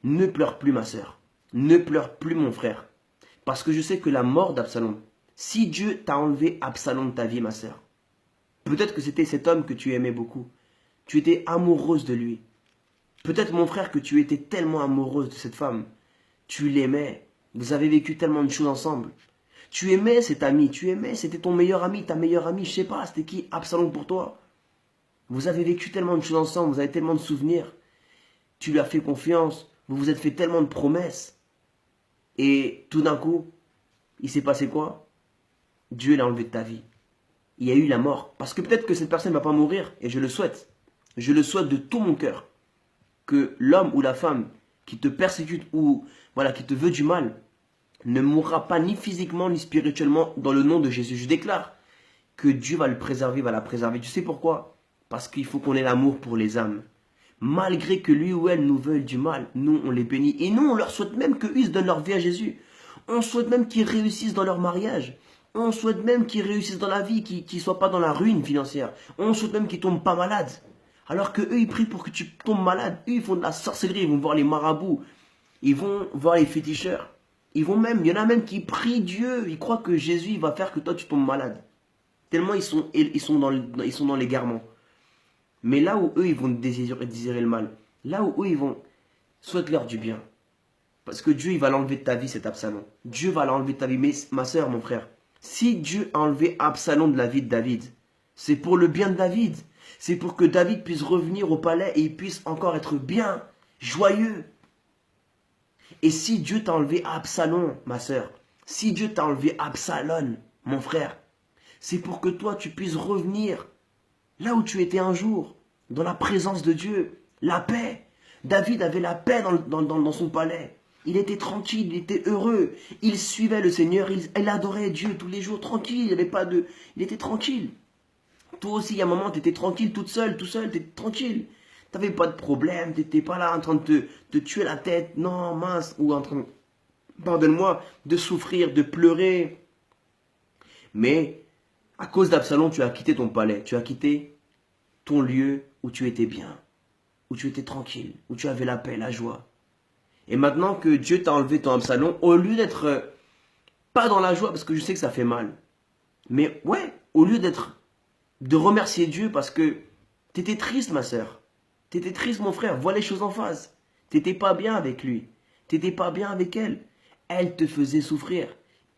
S1: Ne pleure plus, ma sœur. Ne pleure plus, mon frère. Parce que je sais que la mort d'Absalom, si Dieu t'a enlevé Absalom de ta vie, ma sœur, peut-être que c'était cet homme que tu aimais beaucoup. Tu étais amoureuse de lui. Peut-être, mon frère, que tu étais tellement amoureuse de cette femme. Tu l'aimais. Vous avez vécu tellement de choses ensemble. Tu aimais cet ami. Tu aimais. C'était ton meilleur ami, ta meilleure amie. Je sais pas, c'était qui? Absalom pour toi. Vous avez vécu tellement de choses ensemble. Vous avez tellement de souvenirs. Tu lui as fait confiance. Vous vous êtes fait tellement de promesses. Et tout d'un coup, il s'est passé quoi? Dieu l'a enlevé de ta vie. Il y a eu la mort. Parce que peut-être que cette personne ne va pas mourir. Et je le souhaite. je le souhaite de tout mon cœur, que l'homme ou la femme qui te persécute ou voilà, qui te veut du mal, ne mourra pas ni physiquement ni spirituellement dans le nom de Jésus. Je déclare que Dieu va le préserver, va la préserver. Tu sais pourquoi? Parce qu'il faut qu'on ait l'amour pour les âmes. Malgré que lui ou elle nous veuille du mal, nous on les bénit. Et nous on leur souhaite même qu'eux se donnent leur vie à Jésus. On souhaite même qu'ils réussissent dans leur mariage. On souhaite même qu'ils réussissent dans la vie, qu'ils ne soient pas dans la ruine financière. On souhaite même qu'ils ne tombent pas malades. Alors que eux ils prient pour que tu tombes malade. Eux ils font de la sorcellerie, ils vont voir les marabouts. Ils vont voir les féticheurs. Ils vont même, il y en a même qui prient Dieu. Ils croient que Jésus va faire que toi tu tombes malade. Tellement ils sont dans l'égarement. Mais là où eux ils vont désirer le mal, là où eux ils vont, souhaite-leur du bien. Parce que Dieu il va l'enlever de ta vie cet Absalom. Dieu va l'enlever de ta vie. Mais ma soeur, mon frère, si Dieu a enlevé Absalom de la vie de David, c'est pour le bien de David. C'est pour que David puisse revenir au palais et il puisse encore être bien, joyeux. Et si Dieu t'a enlevé Absalom, ma soeur, si Dieu t'a enlevé Absalom, mon frère, c'est pour que toi tu puisses revenir là où tu étais un jour, dans la présence de Dieu, la paix. David avait la paix dans son palais. Il était tranquille, il était heureux. Il suivait le Seigneur, il adorait Dieu tous les jours, tranquille. Il était tranquille. Toi aussi, il y a un moment, tu étais tranquille, toute seule, tout seul, tu étais tranquille. Tu n'avais pas de problème, tu n'étais pas là en train de te tuer la tête, non, mince, ou en train, pardonne-moi, de souffrir, de pleurer. Mais à cause d'Absalom, tu as quitté ton palais, tu as quitté ton lieu où tu étais bien, où tu étais tranquille, où tu avais la paix, la joie. Et maintenant que Dieu t'a enlevé ton Absalom, au lieu d'être pas dans la joie, parce que je sais que ça fait mal, mais ouais, au lieu de remercier Dieu parce que tu étais triste, ma soeur, tu étais triste, mon frère, vois les choses en face. Tu n'étais pas bien avec lui, tu n'étais pas bien avec elle. Elle te faisait souffrir,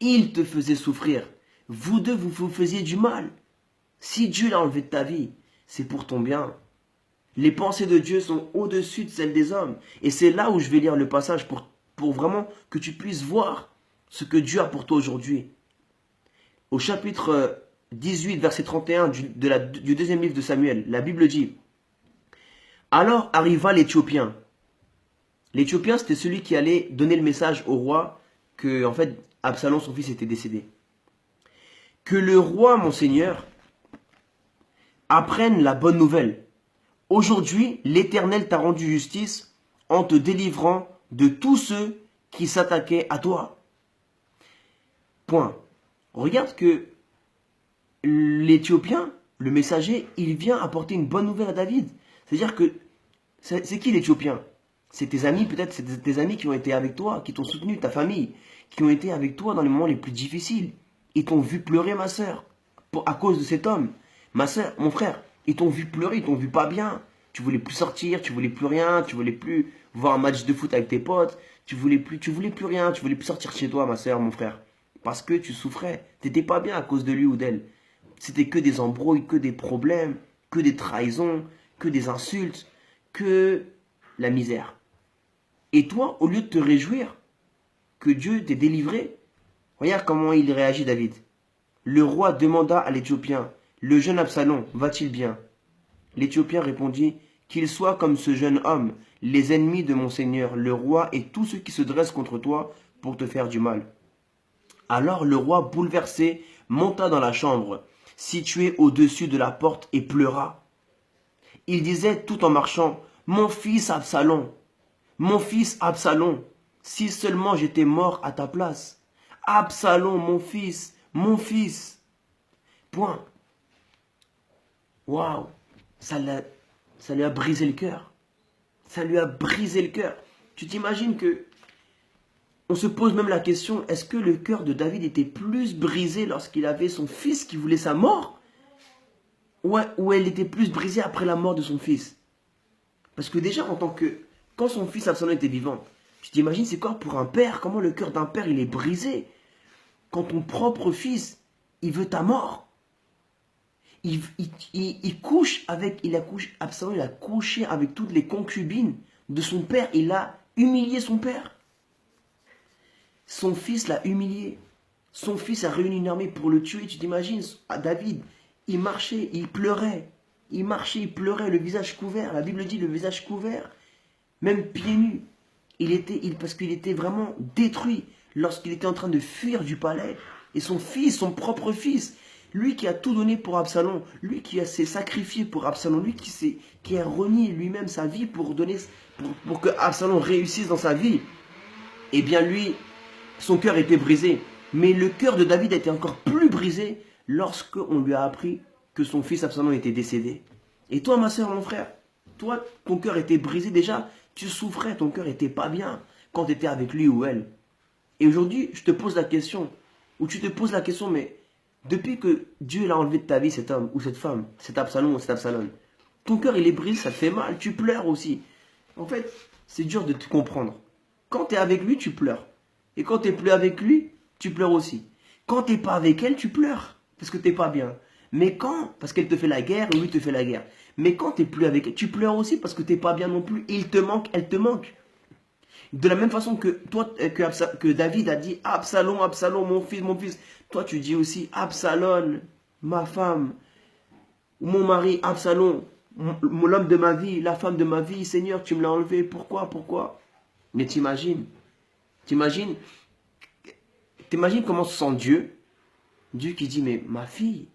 S1: il te faisait souffrir. Vous deux, vous vous faisiez du mal. Si Dieu l'a enlevé de ta vie, c'est pour ton bien. Les pensées de Dieu sont au-dessus de celles des hommes. Et c'est là où je vais lire le passage pour vraiment que tu puisses voir ce que Dieu a pour toi aujourd'hui. Au chapitre 18, verset 31 du deuxième livre de Samuel, la Bible dit: alors arriva l'Éthiopien. L'Éthiopien, c'était celui qui allait donner le message au roi que, en fait, Absalom, son fils, était décédé. Que le roi, mon Seigneur, apprenne la bonne nouvelle. Aujourd'hui, l'Éternel t'a rendu justice en te délivrant de tous ceux qui s'attaquaient à toi. Point. Regarde que l'Éthiopien, le messager, il vient apporter une bonne nouvelle à David. C'est-à-dire que, c'est qui l'Éthiopien? C'est tes amis, peut-être, c'est tes amis qui ont été avec toi, qui t'ont soutenu, ta famille, qui ont été avec toi dans les moments les plus difficiles. Ils t'ont vu pleurer, ma soeur, à cause de cet homme. Ma soeur, mon frère, ils t'ont vu pleurer, ils t'ont vu pas bien. Tu voulais plus sortir, tu voulais plus rien, tu voulais plus voir un match de foot avec tes potes, tu voulais plus rien, tu voulais plus sortir chez toi, ma soeur, mon frère. Parce que tu souffrais, t'étais pas bien à cause de lui ou d'elle. C'était que des embrouilles, que des problèmes, que des trahisons, que des insultes, que la misère. Et toi, au lieu de te réjouir que Dieu t'ait délivré, regarde comment il réagit, David. Le roi demanda à l'Éthiopien: le jeune Absalom va-t-il bien? L'Éthiopien répondit: qu'il soit comme ce jeune homme, les ennemis de mon Seigneur, le roi et tous ceux qui se dressent contre toi pour te faire du mal. Alors le roi, bouleversé, monta dans la chambre, située au-dessus de la porte, et pleura. Il disait tout en marchant: mon fils Absalom, mon fils Absalom, si seulement j'étais mort à ta place. Absalom, mon fils, mon fils. Point. Waouh, ça lui a brisé le cœur. Ça lui a brisé le cœur. Tu t'imagines que on se pose même la question, est-ce que le cœur de David était plus brisé lorsqu'il avait son fils qui voulait sa mort, ou elle était plus brisée après la mort de son fils? Parce que déjà, quand son fils Absalom était vivant, tu t'imagines c'est quoi pour un père? Comment le cœur d'un père il est brisé quand ton propre fils il veut ta mort? Absalom il a couché avec toutes les concubines de son père. Il a humilié son père. Son fils l'a humilié. Son fils a réuni une armée pour le tuer. Tu t'imagines, David, il marchait, il pleurait. Il marchait, il pleurait, le visage couvert. La Bible dit le visage couvert, même pieds nus. Parce qu'il était vraiment détruit lorsqu'il était en train de fuir du palais. Et son fils, son propre fils, lui qui a tout donné pour Absalom, lui qui s'est sacrifié pour Absalom, lui qui a renié lui-même sa vie pour que Absalom réussisse dans sa vie, eh bien lui, son cœur était brisé. Mais le cœur de David a été encore plus brisé lorsqu'on lui a appris que son fils Absalom était décédé. Et toi, ma soeur, mon frère, toi, ton cœur était brisé déjà, tu souffrais, ton cœur était pas bien quand tu étais avec lui ou elle. Et aujourd'hui, je te pose la question, ou tu te poses la question, mais depuis que Dieu l'a enlevé de ta vie, cet homme ou cette femme, cet Absalom ou cet Absalom, ton cœur il est brisé, ça te fait mal, tu pleures aussi. En fait, c'est dur de te comprendre. Quand tu es avec lui, tu pleures. Et quand tu n'es plus avec lui, tu pleures aussi. Quand tu n'es pas avec elle, tu pleures, parce que tu n'es pas bien. Mais quand, parce qu'elle te fait la guerre, ou lui te fait la guerre. Mais quand tu n'es plus avec elle, tu pleures aussi parce que tu n'es pas bien non plus. Et il te manque, elle te manque. De la même façon que toi, que David a dit Absalom, Absalom, mon fils, mon fils. Toi, tu dis aussi Absalom, ma femme, ou mon mari, Absalom, l'homme de ma vie, la femme de ma vie. Seigneur, tu me l'as enlevé. Pourquoi, pourquoi? Mais t'imagines comment se sent Dieu? Dieu qui dit, mais ma fille,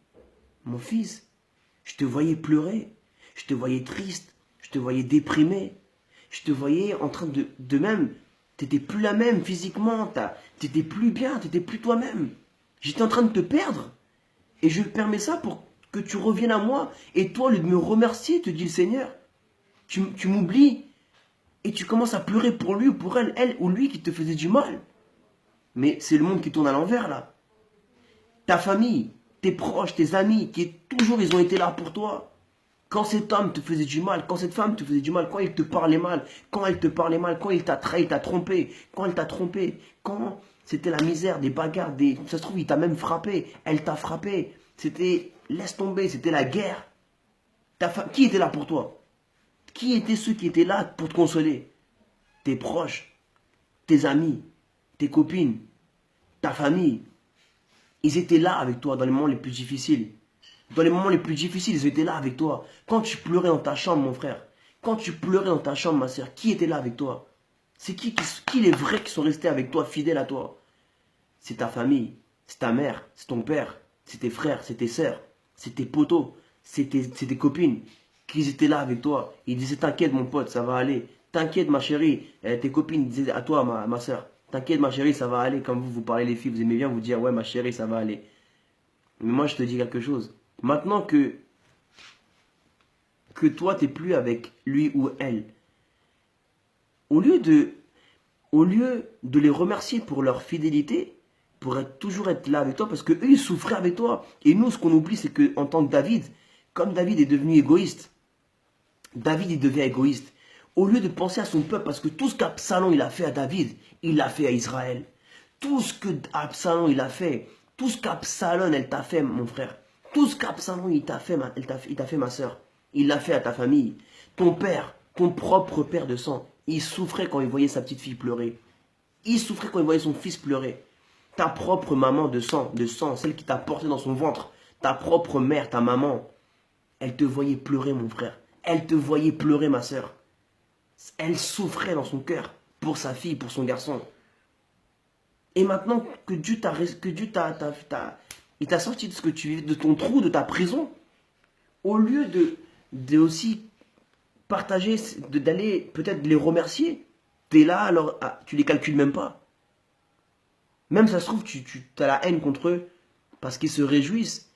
S1: mon fils, je te voyais pleurer, je te voyais triste, je te voyais déprimé, je te voyais en train de même, t'étais plus la même physiquement, t'étais plus bien, t'étais plus toi-même. J'étais en train de te perdre. Et je permets ça pour que tu reviennes à moi. Et toi, au lieu de me remercier, te dit le Seigneur, tu m'oublies. Et tu commences à pleurer pour lui ou pour elle, elle ou lui qui te faisait du mal. Mais c'est le monde qui tourne à l'envers là. Ta famille, tes proches, tes amis, toujours ils ont été là pour toi. Quand cet homme te faisait du mal, quand cette femme te faisait du mal, quand il te parlait mal, quand elle te parlait mal, quand il t'a trahi, t'a trompé, quand elle t'a trompé, quand c'était la misère, des bagarres, ça se trouve il t'a même frappé, elle t'a frappé, c'était, laisse tomber, c'était la guerre. Qui était là pour toi? Qui étaient ceux qui étaient là pour te consoler? Tes proches, tes amis, tes copines, ta famille. Ils étaient là avec toi dans les moments les plus difficiles. Dans les moments les plus difficiles, ils étaient là avec toi. Quand tu pleurais dans ta chambre, mon frère, quand tu pleurais dans ta chambre, ma soeur, qui était là avec toi? C'est qui les vrais qui sont restés avec toi, fidèles à toi? C'est ta famille, c'est ta mère, c'est ton père, c'est tes frères, c'est tes sœurs, c'est tes potos, c'est tes copines qui étaient là avec toi. Ils disaient, t'inquiète mon pote, ça va aller. T'inquiète ma chérie. Tes copines disaient à toi, ma soeur, t'inquiète ma chérie, ça va aller. Comme vous parlez les filles, vous aimez bien vous dire, ouais ma chérie, ça va aller. Mais moi je te dis quelque chose. Maintenant que toi t'es plus avec lui ou elle, au lieu de les remercier pour leur fidélité, pour toujours être là avec toi, parce que eux ils souffraient avec toi. Et nous ce qu'on oublie c'est que en tant que David, comme David est devenu égoïste, David il devient égoïste. Au lieu de penser à son peuple, parce que tout ce qu'Absalom il a fait à David, il l'a fait à Israël. Tout ce que Absalom il a fait, tout ce qu'Absalom elle t'a fait mon frère, tout ce qu'Absalom il t'a fait, il t'a fait ma soeur, il l'a fait à ta famille. Ton père, ton propre père de sang, il souffrait quand il voyait sa petite fille pleurer. Il souffrait quand il voyait son fils pleurer. Ta propre maman de sang, celle qui t'a porté dans son ventre, ta propre mère, ta maman, elle te voyait pleurer mon frère. Elle te voyait pleurer ma soeur. Elle souffrait dans son cœur pour sa fille, pour son garçon. Et maintenant que Dieu il t'a sorti de ce que tu vivais, de ton trou, de ta prison, au lieu de aussi partager, d'aller peut-être les remercier, tu es là, alors tu les calcules même pas. Même ça se trouve, tu as la haine contre eux parce qu'ils se réjouissent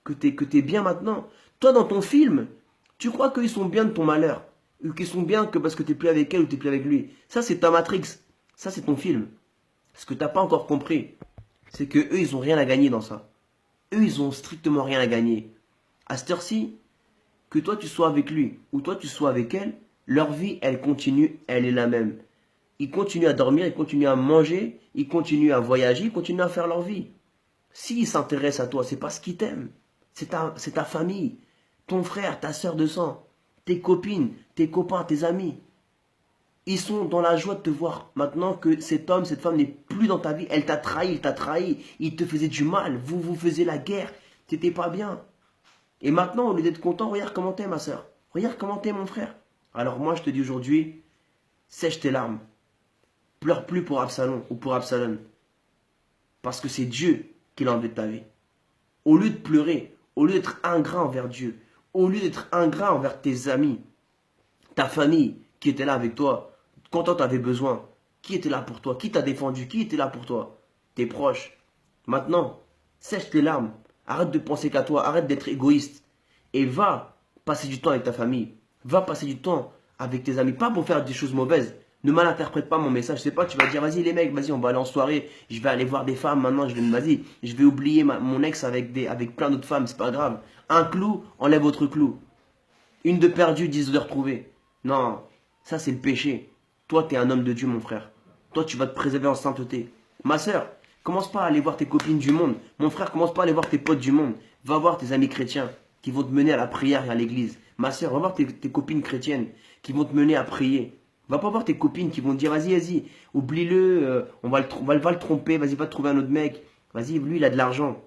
S1: que tu es bien maintenant. Toi, dans ton film, tu crois qu'ils sont bien de ton malheur, ou qu'ils sont bien que parce que tu n'es plus avec elle ou tu n'es plus avec lui. Ça, c'est ta Matrix. Ça, c'est ton film. Ce que tu n'as pas encore compris, c'est que eux, ils n'ont rien à gagner dans ça. Eux, ils ont strictement rien à gagner. À cette heure-ci, que toi, tu sois avec lui ou toi, tu sois avec elle, leur vie, elle continue, elle est la même. Ils continuent à dormir, ils continuent à manger, ils continuent à voyager, ils continuent à faire leur vie. S'ils s'intéressent à toi, c'est parce qu'ils t'aiment. C'est ta famille, ton frère, ta soeur de sang, tes copines, tes copains, tes amis. Ils sont dans la joie de te voir. Maintenant que cet homme, cette femme n'est plus dans ta vie, elle t'a trahi, il te faisait du mal, vous faisiez la guerre, t'étais pas bien. Et maintenant, au lieu d'être content, regarde comment t'es, ma soeur. Regarde comment t'es, mon frère. Alors moi, je te dis aujourd'hui, sèche tes larmes. Pleure plus pour Absalom ou pour Absalom. Parce que c'est Dieu qui l'a enlevé de ta vie. Au lieu de pleurer, au lieu d'être ingrat envers Dieu, au lieu d'être ingrat envers tes amis, ta famille qui était là avec toi, quand tu avais besoin, qui était là pour toi, qui t'a défendu, qui était là pour toi, tes proches. Maintenant, sèche tes larmes, arrête de penser qu'à toi, arrête d'être égoïste et va passer du temps avec ta famille, va passer du temps avec tes amis, pas pour faire des choses mauvaises. Ne malinterprète pas mon message, c'est pas, tu vas dire, vas-y les mecs, vas-y, on va aller en soirée, je vais aller voir des femmes maintenant, vas-y, je vais oublier mon ex avec plein d'autres femmes, c'est pas grave. Un clou, enlève autre clou. Une de perdue, 10 de retrouvée. Non, ça c'est le péché. Toi, tu es un homme de Dieu, mon frère. Toi, tu vas te préserver en sainteté. Ma soeur, commence pas à aller voir tes copines du monde. Mon frère, commence pas à aller voir tes potes du monde. Va voir tes amis chrétiens qui vont te mener à la prière et à l'église. Ma soeur, va voir tes copines chrétiennes qui vont te mener à prier. Va pas voir tes copines qui vont te dire, vas-y, oublie-le, on va le tromper, vas-y, va te trouver un autre mec. Vas-y, lui, il a de l'argent.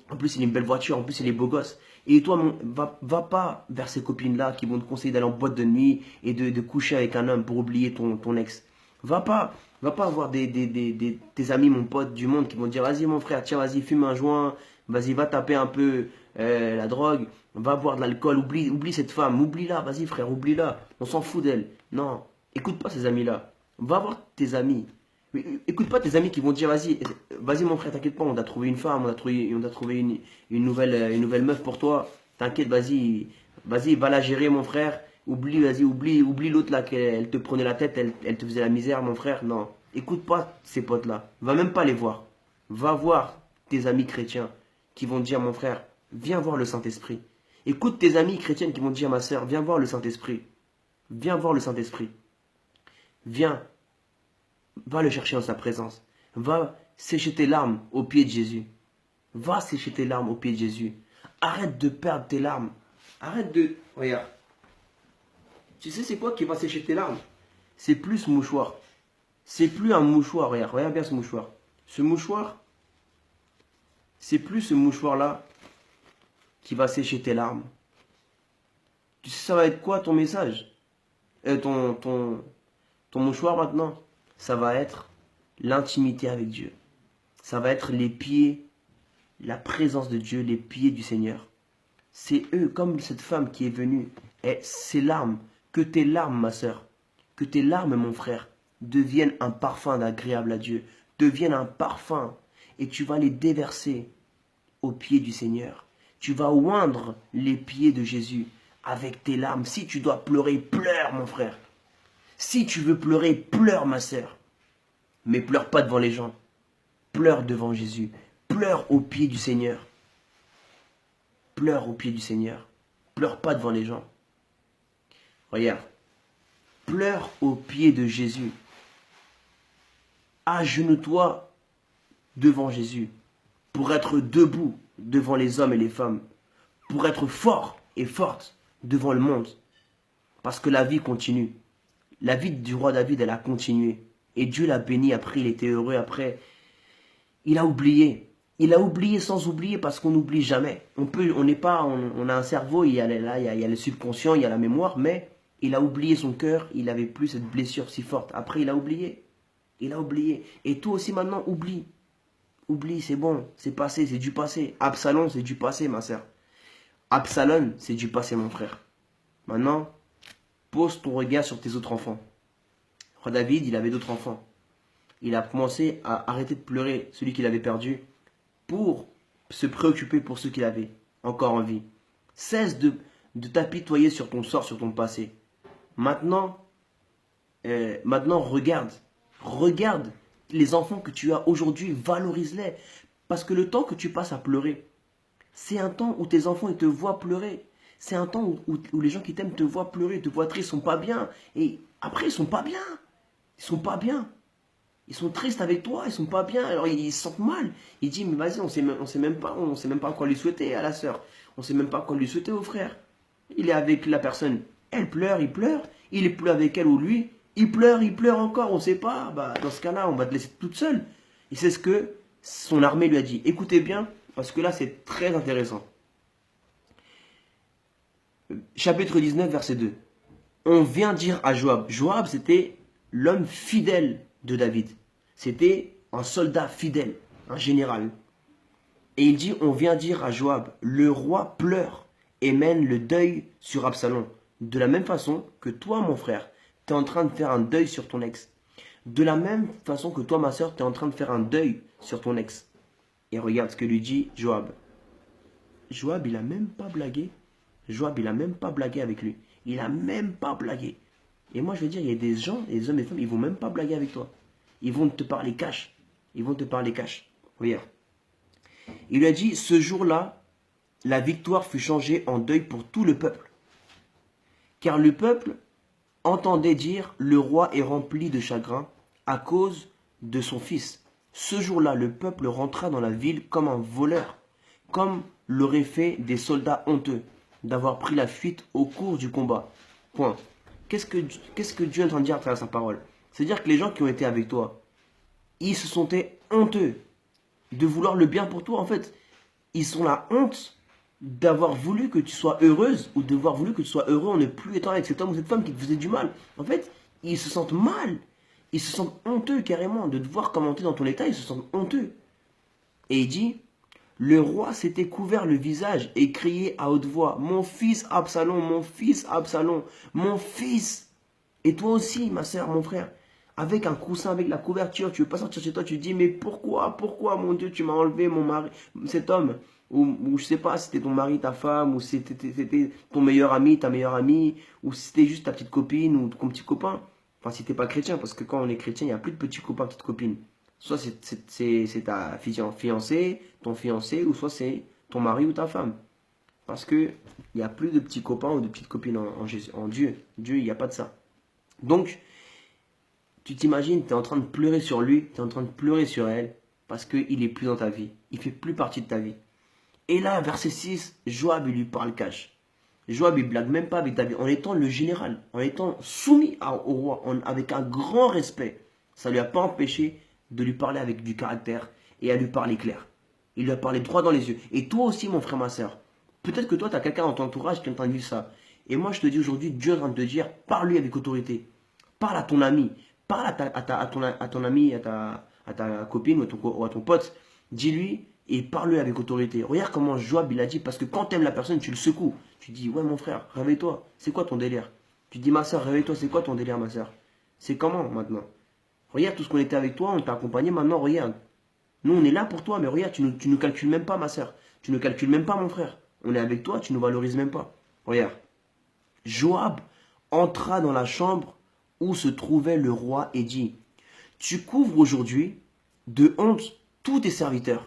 S1: En plus, il a une belle voiture, en plus, il est beau gosse. Et toi, va pas vers ces copines-là qui vont te conseiller d'aller en boîte de nuit et de coucher avec un homme pour oublier ton ex. Va pas avoir tes amis, mon pote du monde qui vont te dire, vas-y, mon frère, tiens, vas-y, fume un joint, vas-y, va taper un peu la drogue, va boire de l'alcool, oublie cette femme, oublie-la, vas-y, frère, oublie-la, on s'en fout d'elle. Non, écoute pas ces amis-là. Va voir tes amis. Mais écoute pas tes amis qui vont dire vas-y mon frère, t'inquiète pas, on a trouvé une femme, on a trouvé une nouvelle meuf pour toi. T'inquiète, vas-y, va la gérer mon frère. Oublie l'autre là, qu'elle te prenait la tête, elle te faisait la misère mon frère. Non, écoute pas ces potes là, va même pas les voir. Va voir tes amis chrétiens qui vont te dire mon frère, viens voir le Saint-Esprit. Écoute tes amis chrétiennes qui vont te dire ma soeur, viens voir le Saint-Esprit. Viens voir le Saint-Esprit. Viens. Va le chercher en sa présence. Va sécher tes larmes aux pieds de Jésus. Va sécher tes larmes aux pieds de Jésus. Arrête de perdre tes larmes. Arrête de... Regarde. Tu sais c'est quoi qui va sécher tes larmes? C'est plus ce mouchoir. C'est plus un mouchoir. Regarde bien ce mouchoir. Ce mouchoir, c'est plus ce mouchoir-là qui va sécher tes larmes. Tu sais ça va être quoi ton message? Ton mouchoir maintenant, ça va être l'intimité avec Dieu. Ça va être les pieds, la présence de Dieu, les pieds du Seigneur. C'est eux, comme cette femme qui est venue, et ses larmes, que tes larmes, ma soeur, que tes larmes, mon frère, deviennent un parfum agréable à Dieu, deviennent un parfum, et tu vas les déverser aux pieds du Seigneur. Tu vas oindre les pieds de Jésus avec tes larmes. Si tu dois pleurer, pleure, mon frère. Si tu veux pleurer, pleure, ma sœur. Mais pleure pas devant les gens. Pleure devant Jésus. Pleure aux pieds du Seigneur. Pleure aux pieds du Seigneur. Pleure pas devant les gens. Regarde. Pleure aux pieds de Jésus. Agenouille-toi devant Jésus. Pour être debout devant les hommes et les femmes. Pour être fort et forte devant le monde. Parce que la vie continue. La vie du roi David, elle a continué. Et Dieu l'a béni, après il était heureux, après il a oublié. Il a oublié sans oublier parce qu'on n'oublie jamais. On a un cerveau, il y a le subconscient, il y a la mémoire, mais il a oublié son cœur, il n'avait plus cette blessure si forte. Après il a oublié. Il a oublié. Et toi aussi maintenant, oublie. Oublie, c'est bon, c'est passé, c'est du passé. Absalom, c'est du passé, ma soeur. Absalom, c'est du passé, mon frère. Maintenant, pose ton regard sur tes autres enfants. Roi David, il avait d'autres enfants. Il a commencé à arrêter de pleurer celui qu'il avait perdu pour se préoccuper pour ceux qu'il avait encore en vie. Cesse de t'apitoyer sur ton sort, sur ton passé. Maintenant, regarde les enfants que tu as aujourd'hui, valorise-les. Parce que le temps que tu passes à pleurer, c'est un temps où tes enfants ils te voient pleurer. C'est un temps où les gens qui t'aiment te voient pleurer, te voient triste, ils sont pas bien. Et après, ils sont pas bien. Ils sont pas bien. Ils sont tristes avec toi, ils sont pas bien. Alors ils se sentent mal. Ils disent, mais vas-y, on sait même pas quoi lui souhaiter à la sœur. On sait même pas quoi lui souhaiter au frère. Il est avec la personne, elle pleure, il pleure. Il est plus avec elle ou lui, il pleure encore, on sait pas. Bah, dans ce cas-là, on va te laisser toute seule. Et c'est ce que son armée lui a dit. Écoutez bien, parce que là, c'est très intéressant. chapitre 19, verset 2. On vient dire à Joab. Joab, c'était l'homme fidèle de David. C'était un soldat fidèle, un général. Et il dit, on vient dire à Joab, le roi pleure et mène le deuil sur Absalom. De la même façon que toi, mon frère, tu es en train de faire un deuil sur ton ex. De la même façon que toi, ma soeur, tu es en train de faire un deuil sur ton ex. Et regarde ce que lui dit Joab. Joab, il a même pas blagué. Joab, il a même pas blagué avec lui. Il a même pas blagué. Et moi, je veux dire, il y a des gens, des hommes et des femmes, ils vont même pas blaguer avec toi. Ils vont te parler cash. Ils vont te parler cash. Regarde. Il lui a dit, ce jour-là, la victoire fut changée en deuil pour tout le peuple. Car le peuple entendait dire, le roi est rempli de chagrin à cause de son fils. Ce jour-là, le peuple rentra dans la ville comme un voleur, comme l'auraient fait des soldats honteux d'avoir pris la fuite au cours du combat. Point. Qu'est-ce que Dieu est en train de dire à travers sa parole? C'est-à-dire que les gens qui ont été avec toi, ils se sentaient honteux de vouloir le bien pour toi. En fait, ils sont la honte d'avoir voulu que tu sois heureuse ou d'avoir voulu que tu sois heureux en ne plus étant avec cet homme ou cette femme qui te faisait du mal. En fait, ils se sentent mal. Ils se sentent honteux carrément de te voir commenter dans ton état. Ils se sentent honteux. Et il dit, le roi s'était couvert le visage et criait à haute voix, mon fils Absalom, mon fils Absalom, mon fils. Et toi aussi, ma soeur, mon frère, avec un coussin, avec la couverture, tu veux pas sortir chez toi, tu te dis, mais pourquoi, mon Dieu, tu m'as enlevé mon mari, cet homme, ou je sais pas, c'était ton mari, ta femme, ou c'était ton meilleur ami, ta meilleure amie, ou c'était juste ta petite copine, ou ton petit copain. Enfin, si t'es pas chrétien, parce que quand on est chrétien, il n'y a plus de petits copains, petites copines. Soit c'est ta fiancée, ton fiancé, ou soit c'est ton mari ou ta femme. Parce que il n'y a plus de petits copains ou de petites copines en Dieu. Dieu, il n'y a pas de ça. Donc, tu t'imagines, tu es en train de pleurer sur lui, tu es en train de pleurer sur elle, parce qu'il n'est plus dans ta vie. Il ne fait plus partie de ta vie. Et là, verset 6, Joab, il lui parle cash. Joab, il blague même pas avec David, en étant le général, en étant soumis au roi, avec un grand respect. Ça ne lui a pas empêché de lui parler avec du caractère et à lui parler clair. Il lui a parlé droit dans les yeux. Et toi aussi, mon frère, ma soeur, peut-être que toi, tu as quelqu'un dans ton entourage qui est en train de vivre ça. Et moi, je te dis aujourd'hui, Dieu est en train de te dire, parle-lui avec autorité. Parle à ton ami. Parle à ton ami, à ta copine ou à ton pote. Dis-lui et parle-lui avec autorité. Regarde comment Joab, il a dit, parce que quand tu aimes la personne, tu le secoues. Tu dis, ouais, mon frère, réveille-toi. C'est quoi ton délire? Tu dis, ma soeur, réveille-toi. C'est quoi ton délire, ma soeur? C'est comment maintenant? Regarde tout ce qu'on était avec toi, on t'a accompagné, maintenant regarde. Nous on est là pour toi, mais regarde, tu nous calcules même pas ma soeur. Tu ne calcules même pas mon frère. On est avec toi, tu nous valorises même pas. Regarde. Joab entra dans la chambre où se trouvait le roi et dit, tu couvres aujourd'hui de honte tous tes serviteurs,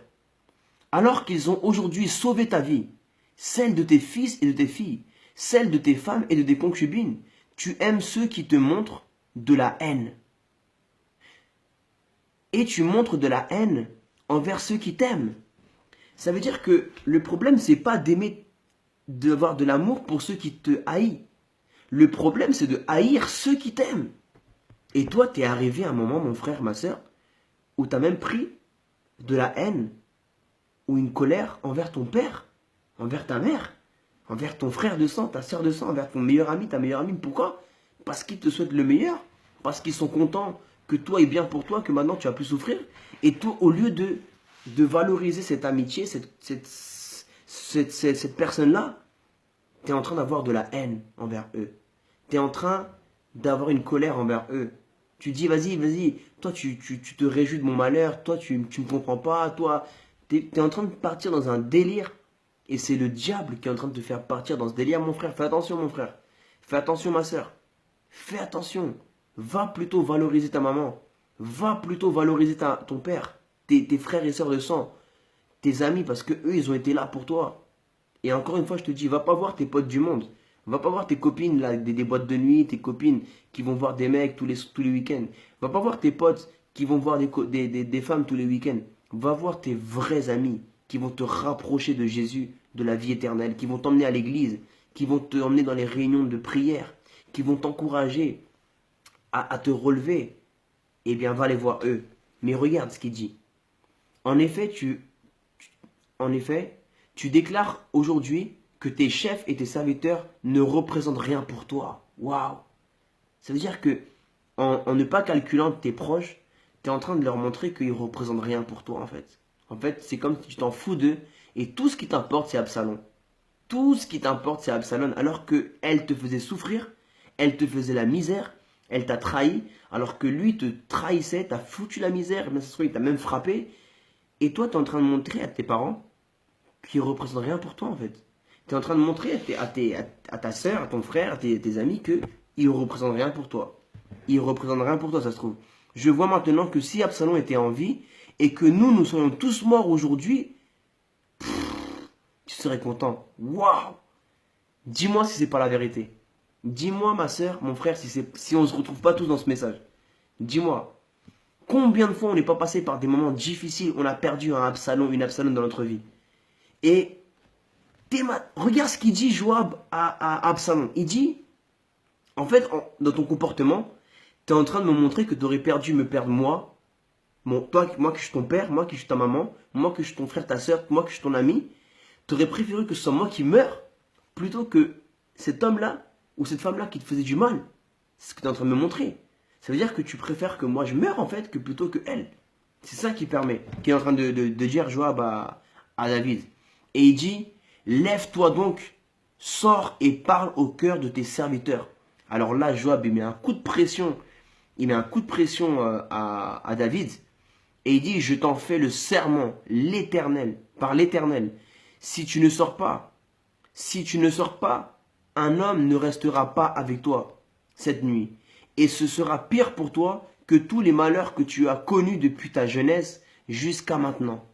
S1: alors qu'ils ont aujourd'hui sauvé ta vie, celle de tes fils et de tes filles, celle de tes femmes et de tes concubines. Tu aimes ceux qui te montrent de la haine. Et tu montres de la haine envers ceux qui t'aiment. Ça veut dire que le problème, c'est pas d'aimer, d'avoir de l'amour pour ceux qui te haïssent. Le problème, c'est de haïr ceux qui t'aiment. Et toi, tu es arrivé à un moment, mon frère, ma soeur, où tu as même pris de la haine ou une colère envers ton père, envers ta mère, envers ton frère de sang, ta soeur de sang, envers ton meilleur ami, ta meilleure amie. Pourquoi? Parce qu'ils te souhaitent le meilleur, parce qu'ils sont contents que toi est bien pour toi, que maintenant tu vas plus souffrir. Et toi, au lieu de valoriser cette amitié, cette personne-là, tu es en train d'avoir de la haine envers eux. Tu es en train d'avoir une colère envers eux. Tu dis, vas-y, toi tu te réjouis de mon malheur, toi tu me comprends pas, toi, tu es en train de partir dans un délire. Et c'est le diable qui est en train de te faire partir dans ce délire, mon frère. Fais attention, mon frère. Fais attention, ma soeur. Fais attention. Va plutôt valoriser ta maman. Va plutôt valoriser ton père, tes frères et sœurs de sang, tes amis, parce que eux, ils ont été là pour toi. Et encore une fois, je te dis, va pas voir tes potes du monde. Va pas voir tes copines là, des boîtes de nuit, tes copines qui vont voir des mecs tous les week-ends. Va pas voir tes potes qui vont voir des femmes tous les week-ends. Va voir tes vrais amis qui vont te rapprocher de Jésus, de la vie éternelle, qui vont t'emmener à l'église, qui vont t'emmener dans les réunions de prière, qui vont t'encourager à te relever. Eh bien, va les voir eux. Mais regarde ce qu'il dit. En effet, tu déclares aujourd'hui que tes chefs et tes serviteurs ne représentent rien pour toi. Waouh! Ça veut dire que en ne pas calculant tes proches, tu es en train de leur montrer qu'ils ne représentent rien pour toi en fait. En fait, c'est comme si tu t'en fous d'eux et tout ce qui t'importe, c'est Absalom. Tout ce qui t'importe, c'est Absalom, alors qu'elle te faisait souffrir, elle te faisait la misère, elle t'a trahi, alors que lui te trahissait, t'a foutu la misère, mais il t'a même frappé. Et toi, tu es en train de montrer à tes parents qu'ils ne représentent rien pour toi en fait. Tu es en train de montrer à ta soeur, à ton frère, à tes amis qu'ils ne représentent rien pour toi. Ils ne représentent rien pour toi, ça se trouve. Je vois maintenant que si Absalom était en vie et que nous serions tous morts aujourd'hui, tu serais content. Waouh! Dis-moi si c'est pas la vérité. Dis-moi, ma soeur, mon frère, si on ne se retrouve pas tous dans ce message. Dis-moi, combien de fois on n'est pas passé par des moments difficiles, on a perdu un Absalom, une Absalom dans notre vie. Et regarde ce qu'il dit Joab à Absalom. Il dit, en fait, dans ton comportement, tu es en train de me montrer que tu aurais perdu me perdre moi, moi qui suis ton père, moi qui suis ta maman, moi qui suis ton frère, ta soeur, moi qui suis ton ami. Tu aurais préféré que ce soit moi qui meure plutôt que cet homme-là ou cette femme-là qui te faisait du mal. C'est ce que tu es en train de me montrer. Ça veut dire que tu préfères que moi je meure en fait que plutôt que elle. C'est ça qui est en train de dire Joab à David. Et il dit, lève-toi donc, sors et parle au cœur de tes serviteurs. Alors là, Joab, il met un coup de pression. Il met un coup de pression à David. Et il dit, je t'en fais le serment, l'Éternel, par l'Éternel. Si tu ne sors pas, un homme ne restera pas avec toi cette nuit. Et ce sera pire pour toi que tous les malheurs que tu as connus depuis ta jeunesse jusqu'à maintenant.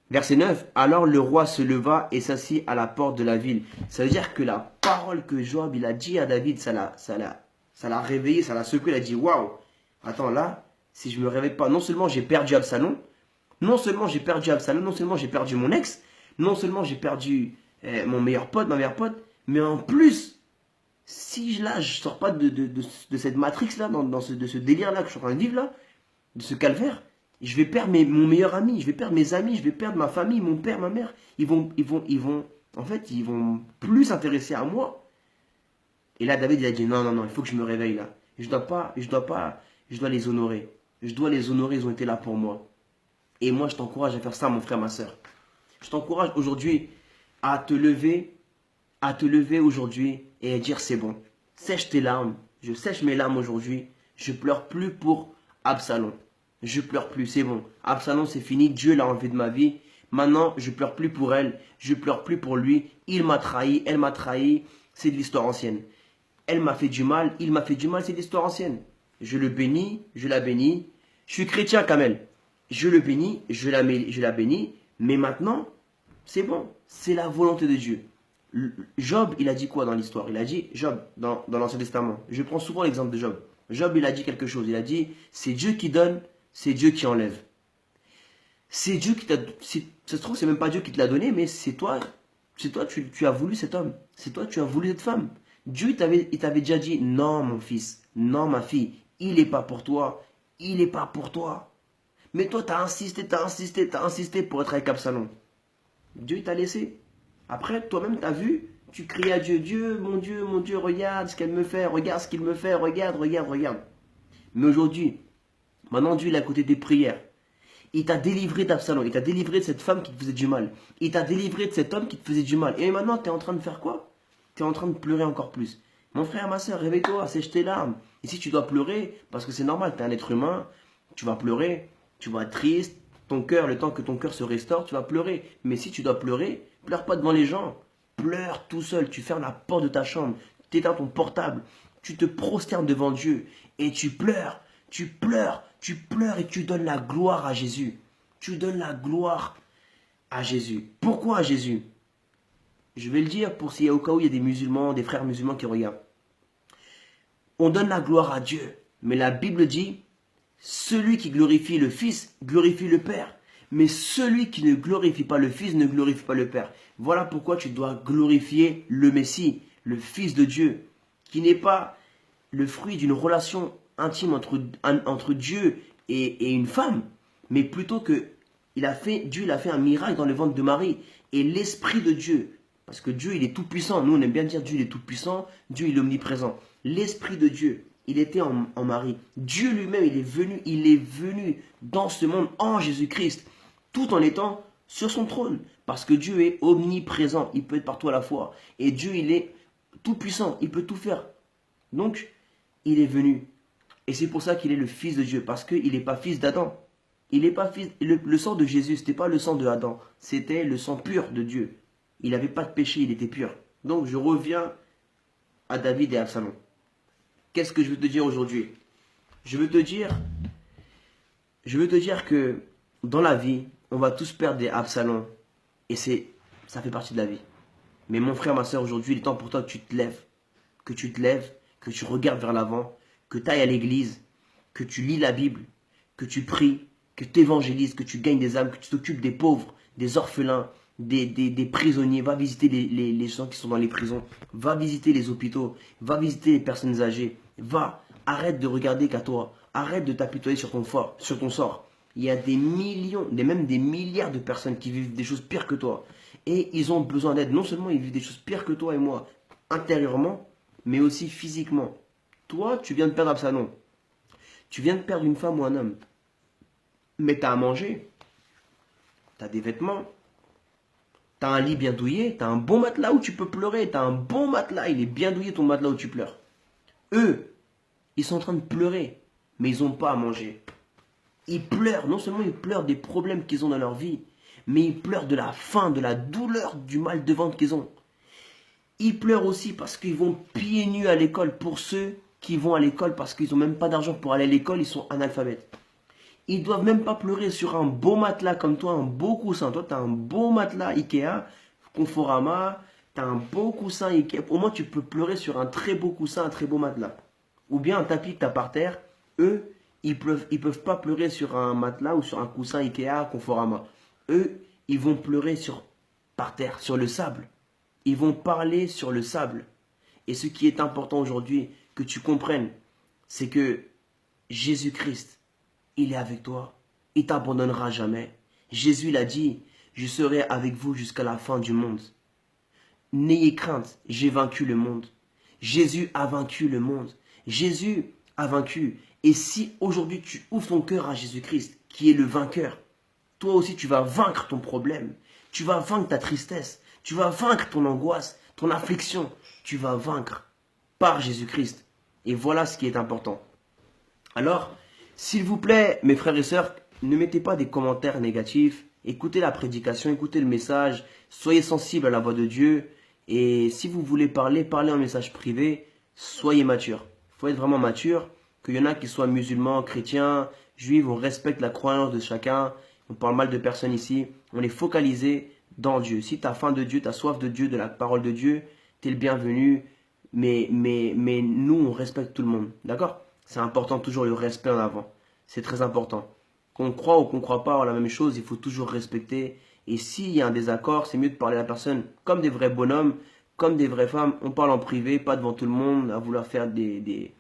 S1: Verset 9. Alors le roi se leva et s'assit à la porte de la ville. Ça veut dire que la parole que Joab il a dit à David, ça l'a réveillé, ça l'a secoué. Il a dit, waouh, attends là, si je me réveille pas, non seulement j'ai perdu Absalom, non seulement j'ai perdu mon ex, non seulement j'ai perdu mon meilleur pote, ma meilleure pote, mais en plus, si là je sors pas de cette matrix là, de ce délire là que je suis en train de vivre là, de ce calvaire, je vais perdre mon meilleur ami, je vais perdre mes amis, je vais perdre ma famille, mon père, ma mère. Ils vont plus s'intéresser à moi. Et là David il a dit non, il faut que je me réveille là. Je dois les honorer. Je dois les honorer, ils ont été là pour moi. Et moi, je t'encourage à faire ça, mon frère, ma soeur. Je t'encourage aujourd'hui à te lever aujourd'hui et à dire c'est bon. Sèche tes larmes. Je sèche mes larmes aujourd'hui. Je pleure plus pour Absalom. Je pleure plus, c'est bon. Absalom, c'est fini. Dieu l'a enlevé de ma vie. Maintenant, je pleure plus pour elle. Je pleure plus pour lui. Il m'a trahi, elle m'a trahi. C'est de l'histoire ancienne. Elle m'a fait du mal, il m'a fait du mal, c'est de l'histoire ancienne. Je le bénis, je la bénis. Je suis chrétien, Kamel. Je le bénis, je la bénis, mais maintenant, c'est bon, c'est la volonté de Dieu. Job, il a dit quoi dans l'histoire? Il a dit, Job, dans l'Ancien Testament, je prends souvent l'exemple de Job. Job, il a dit quelque chose, il a dit, c'est Dieu qui donne, c'est Dieu qui enlève. C'est Dieu qui t'a... Ça se trouve, c'est même pas Dieu qui te l'a donné, mais c'est toi, tu as voulu cet homme, c'est toi, tu as voulu cette femme. Dieu, il t'avait déjà dit, non mon fils, non ma fille, il n'est pas pour toi, il n'est pas pour toi. Mais toi, t'as insisté pour être avec Absalom. Dieu t'a laissé. Après, toi-même, t'as vu, tu cries à Dieu, Dieu, mon Dieu, regarde ce qu'elle me fait, regarde ce qu'il me fait, regarde. Mais aujourd'hui, maintenant Dieu il est à côté des prières. Il t'a délivré d'Absalom, il t'a délivré de cette femme qui te faisait du mal. Il t'a délivré de cet homme qui te faisait du mal. Et maintenant, tu es en train de faire quoi? Tu es en train de pleurer encore plus. Mon frère, ma soeur, réveille-toi, sèche tes larmes. Et si tu dois pleurer, parce que c'est normal, tu es un être humain, tu vas pleurer, tu vas être triste, ton cœur, le temps que ton cœur se restaure, tu vas pleurer. Mais si tu dois pleurer, pleure pas devant les gens. Pleure tout seul, tu fermes la porte de ta chambre, tu éteins ton portable, tu te prosternes devant Dieu et tu pleures et tu donnes la gloire à Jésus. Tu donnes la gloire à Jésus. Pourquoi à Jésus? Je vais le dire pour s'il y a au cas où il y a des musulmans, des frères musulmans qui regardent. On donne la gloire à Dieu. Mais la Bible dit, celui qui glorifie le Fils glorifie le Père. Mais celui qui ne glorifie pas le Fils ne glorifie pas le Père. Voilà pourquoi tu dois glorifier le Messie, le Fils de Dieu, qui n'est pas le fruit d'une relation intime entre Dieu et une femme, mais plutôt que Dieu il a fait un miracle dans le ventre de Marie. Et l'Esprit de Dieu, parce que Dieu il est tout puissant, nous on aime bien dire Dieu il est tout puissant, Dieu il est omniprésent. L'Esprit de Dieu, il était en Marie. Dieu lui-même il est venu dans ce monde en Jésus-Christ, tout en étant sur son trône. Parce que Dieu est omniprésent, il peut être partout à la fois. Et Dieu il est tout puissant, il peut tout faire. Donc, il est venu. Et c'est pour ça qu'il est le Fils de Dieu, parce qu'il n'est pas fils d'Adam. Il n'est pas fils. Le sang de Jésus, ce n'était pas le sang de Adam, c'était le sang pur de Dieu. Il n'avait pas de péché, il était pur. Donc je reviens à David et à Absalom. Qu'est-ce que je veux te dire aujourd'hui? Je veux te dire que dans la vie, on va tous perdre des Absalom. Et ça fait partie de la vie. Mais mon frère, ma soeur, aujourd'hui, il est temps pour toi que tu te lèves. Que tu te lèves, que tu regardes vers l'avant, que tu ailles à l'église, que tu lis la Bible, que tu pries, que tu évangélises, que tu gagnes des âmes, que tu t'occupes des pauvres, des orphelins, des prisonniers. Va visiter les gens qui sont dans les prisons. Va visiter les hôpitaux. Va visiter les personnes âgées. Va, arrête de regarder qu'à toi. Arrête de t'apitoyer sur ton sort. Il y a des millions, même des milliards de personnes qui vivent des choses pires que toi. Et ils ont besoin d'aide. Non seulement ils vivent des choses pires que toi et moi, intérieurement, mais aussi physiquement. Toi, tu viens de perdre Absalom. Tu viens de perdre une femme ou un homme. Mais tu as à manger. Tu as des vêtements. Tu as un lit bien douillet. Tu as un bon matelas où tu peux pleurer. Tu as un bon matelas. Il est bien douillé ton matelas où tu pleures. Eux, ils sont en train de pleurer. Mais ils n'ont pas à manger. Ils pleurent. Non seulement ils pleurent des problèmes qu'ils ont dans leur vie, mais ils pleurent de la faim, de la douleur, du mal de ventre qu'ils ont. Ils pleurent aussi parce qu'ils vont pieds nus à l'école. Pour ceux qui vont à l'école parce qu'ils n'ont même pas d'argent pour aller à l'école, ils sont analphabètes. Ils doivent même pas pleurer sur un beau matelas comme toi, un beau coussin. Toi, tu as un beau matelas Ikea, Conforama, tu as un beau coussin Ikea. Au moins, tu peux pleurer sur un très beau coussin, un très beau matelas. Ou bien un tapis que tu as par terre. Eux, ils peuvent pas pleurer sur un matelas ou sur un coussin Ikea, Conforama. Eux, ils vont pleurer par terre, sur le sable. Ils vont parler sur le sable. Et ce qui est important aujourd'hui, que tu comprennes, c'est que Jésus-Christ, il est avec toi. Il t'abandonnera jamais. Jésus l'a dit, je serai avec vous jusqu'à la fin du monde. N'ayez crainte, j'ai vaincu le monde. Jésus a vaincu le monde. Jésus a vaincu. Et si aujourd'hui tu ouvres ton cœur à Jésus-Christ, qui est le vainqueur, toi aussi tu vas vaincre ton problème. Tu vas vaincre ta tristesse. Tu vas vaincre ton angoisse, ton affliction. Tu vas vaincre par Jésus-Christ. Et voilà ce qui est important. Alors, s'il vous plaît, mes frères et sœurs, ne mettez pas des commentaires négatifs. Écoutez la prédication, écoutez le message. Soyez sensibles à la voix de Dieu. Et si vous voulez parler, parlez en message privé. Soyez mature. Il faut être vraiment mature. Qu'il y en a qui soient musulmans, chrétiens, juifs, on respecte la croyance de chacun. On parle mal de personnes ici. On est focalisé dans Dieu. Si tu as faim de Dieu, tu as soif de Dieu, de la parole de Dieu, tu es le bienvenu. Mais nous, on respecte tout le monde. D'accord? C'est important toujours le respect en avant. C'est très important. Qu'on croit ou qu'on ne croit pas en la même chose, il faut toujours respecter. Et s'il y a un désaccord, c'est mieux de parler à la personne comme des vrais bonhommes, comme des vraies femmes. On parle en privé, pas devant tout le monde, à vouloir faire des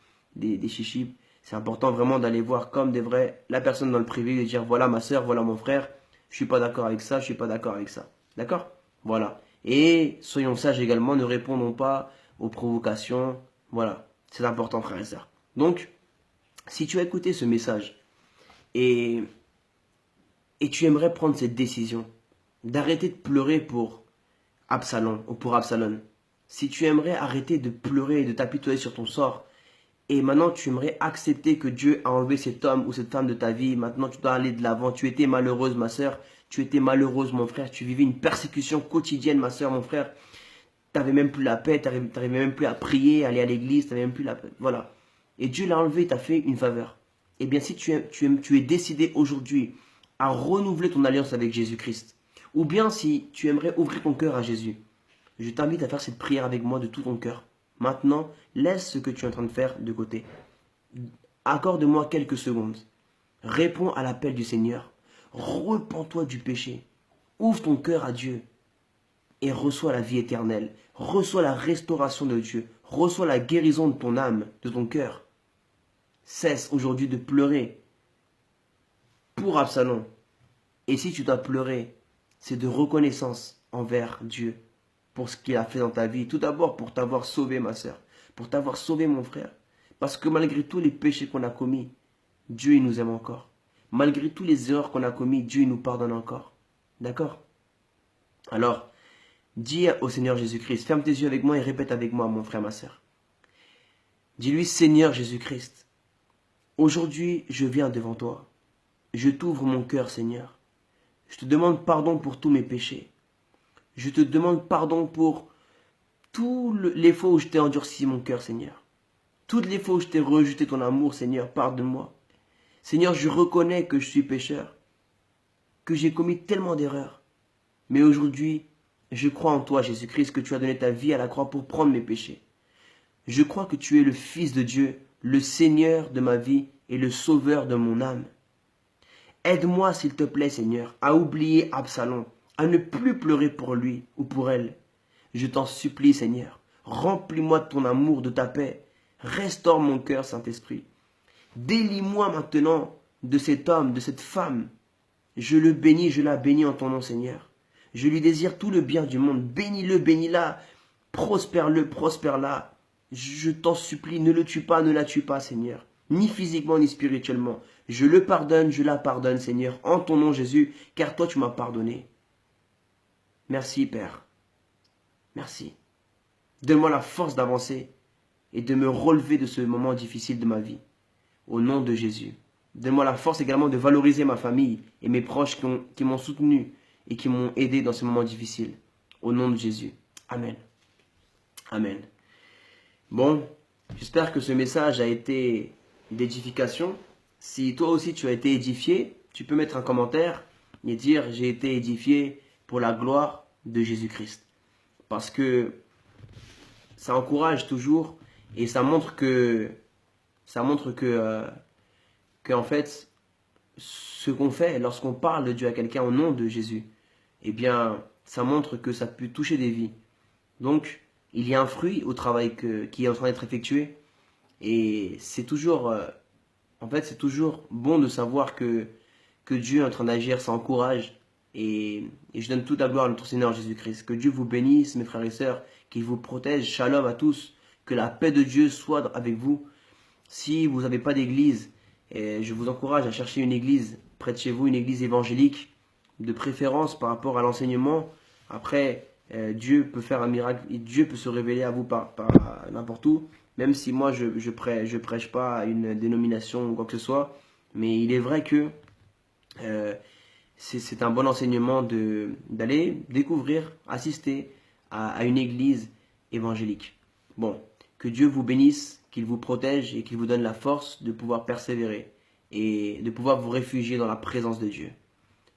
S1: chichis. C'est important vraiment d'aller voir comme des vrais la personne dans le privé et dire voilà ma soeur, voilà mon frère, je suis pas d'accord avec ça, je suis pas d'accord avec ça. D'accord? Voilà. Et soyons sages également, ne répondons pas aux provocations. Voilà. C'est important, frères et sœurs. Donc, si tu as écouté ce message et tu aimerais prendre cette décision d'arrêter de pleurer pour Absalom ou pour Absalom, si tu aimerais arrêter de pleurer et de t'apitoyer sur ton sort, et maintenant tu aimerais accepter que Dieu a enlevé cet homme ou cette femme de ta vie, maintenant tu dois aller de l'avant, tu étais malheureuse ma soeur, tu étais malheureuse mon frère, tu vivais une persécution quotidienne ma soeur, mon frère, tu n'avais même plus la paix, tu n'arrivais même plus à prier, aller à l'église, tu n'avais même plus la paix, voilà. Et Dieu l'a enlevé, t'a fait une faveur. Eh bien, si tu es décidé aujourd'hui à renouveler ton alliance avec Jésus-Christ, ou bien si tu aimerais ouvrir ton cœur à Jésus, je t'invite à faire cette prière avec moi de tout ton cœur. Maintenant, laisse ce que tu es en train de faire de côté. Accorde-moi quelques secondes. Réponds à l'appel du Seigneur. Repens-toi du péché. Ouvre ton cœur à Dieu et reçois la vie éternelle. Reçois la restauration de Dieu. Reçois la guérison de ton âme, de ton cœur. Cesse aujourd'hui de pleurer pour Absalom. Et si tu dois pleurer, c'est de reconnaissance envers Dieu pour ce qu'il a fait dans ta vie. Tout d'abord pour t'avoir sauvé, ma sœur, pour t'avoir sauvé, mon frère. Parce que malgré tous les péchés qu'on a commis, Dieu il nous aime encore. Malgré tous les erreurs qu'on a commis, Dieu il nous pardonne encore. D'accord? Alors, dis au Seigneur Jésus-Christ, ferme tes yeux avec moi et répète avec moi, mon frère, ma sœur. Dis-lui, Seigneur Jésus-Christ, aujourd'hui je viens devant toi. Je t'ouvre mon cœur, Seigneur. Je te demande pardon pour tous mes péchés. Je te demande pardon pour tous les fois où je t'ai endurci mon cœur, Seigneur. Toutes les fois où je t'ai rejeté ton amour, Seigneur, pardonne-moi. Seigneur, je reconnais que je suis pécheur, que j'ai commis tellement d'erreurs. Mais aujourd'hui, je crois en toi, Jésus-Christ, que tu as donné ta vie à la croix pour prendre mes péchés. Je crois que tu es le Fils de Dieu, le Seigneur de ma vie et le Sauveur de mon âme. Aide-moi, s'il te plaît, Seigneur, à oublier Absalom, à ne plus pleurer pour lui ou pour elle. Je t'en supplie, Seigneur, remplis-moi de ton amour, de ta paix. Restaure mon cœur, Saint-Esprit. Délie-moi maintenant de cet homme, de cette femme. Je le bénis, je la bénis en ton nom, Seigneur. Je lui désire tout le bien du monde. Bénis-le, bénis-la. Prospère-le, prospère-la. Je t'en supplie, ne le tue pas, ne la tue pas, Seigneur. Ni physiquement, ni spirituellement. Je le pardonne, je la pardonne, Seigneur, en ton nom, Jésus, car toi, tu m'as pardonné. Merci, Père. Merci. Donne-moi la force d'avancer et de me relever de ce moment difficile de ma vie. Au nom de Jésus. Donne-moi la force également de valoriser ma famille et mes proches qui m'ont soutenu et qui m'ont aidé dans ce moment difficile. Au nom de Jésus. Amen. Amen. Bon, j'espère que ce message a été d'édification. Si toi aussi tu as été édifié, tu peux mettre un commentaire et dire j'ai été édifié pour la gloire de Jésus-Christ. Parce que ça encourage toujours et ça montre que en fait, ce qu'on fait lorsqu'on parle de Dieu à quelqu'un au nom de Jésus, eh bien, ça montre que ça peut toucher des vies. Donc, il y a un fruit au travail qui est en train d'être effectué. Et c'est toujours, c'est toujours bon de savoir que Dieu est en train d'agir, ça encourage. Et je donne toute la gloire à notre Seigneur Jésus-Christ. Que Dieu vous bénisse, mes frères et sœurs, qu'il vous protège. Shalom à tous. Que la paix de Dieu soit avec vous. Si vous n'avez pas d'église, je vous encourage à chercher une église près de chez vous, une église évangélique, de préférence par rapport à l'enseignement. Après, Dieu peut faire un miracle, et Dieu peut se révéler à vous par n'importe où, même si moi je prêche pas à une dénomination ou quoi que ce soit, mais il est vrai que c'est un bon enseignement d'aller découvrir, assister à une église évangélique. Bon, que Dieu vous bénisse, qu'il vous protège et qu'il vous donne la force de pouvoir persévérer et de pouvoir vous réfugier dans la présence de Dieu.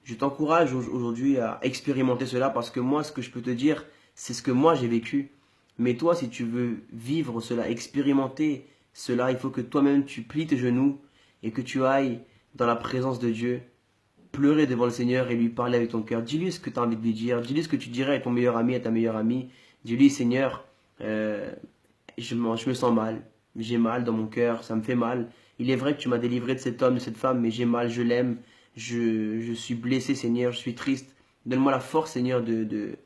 S1: Je t'encourage aujourd'hui à expérimenter cela parce que moi, ce que je peux te dire, c'est ce que moi j'ai vécu. Mais toi, si tu veux vivre cela, expérimenter cela, il faut que toi-même tu plies tes genoux et que tu ailles dans la présence de Dieu, pleurer devant le Seigneur et lui parler avec ton cœur. Dis-lui ce que tu as envie de lui dire, dis-lui ce que tu dirais à ton meilleur ami, à ta meilleure amie. Dis-lui, Seigneur, je me sens mal, j'ai mal dans mon cœur, ça me fait mal. Il est vrai que tu m'as délivré de cet homme, de cette femme, mais j'ai mal, je l'aime. Je suis blessé, Seigneur, je suis triste. Donne-moi la force, Seigneur, de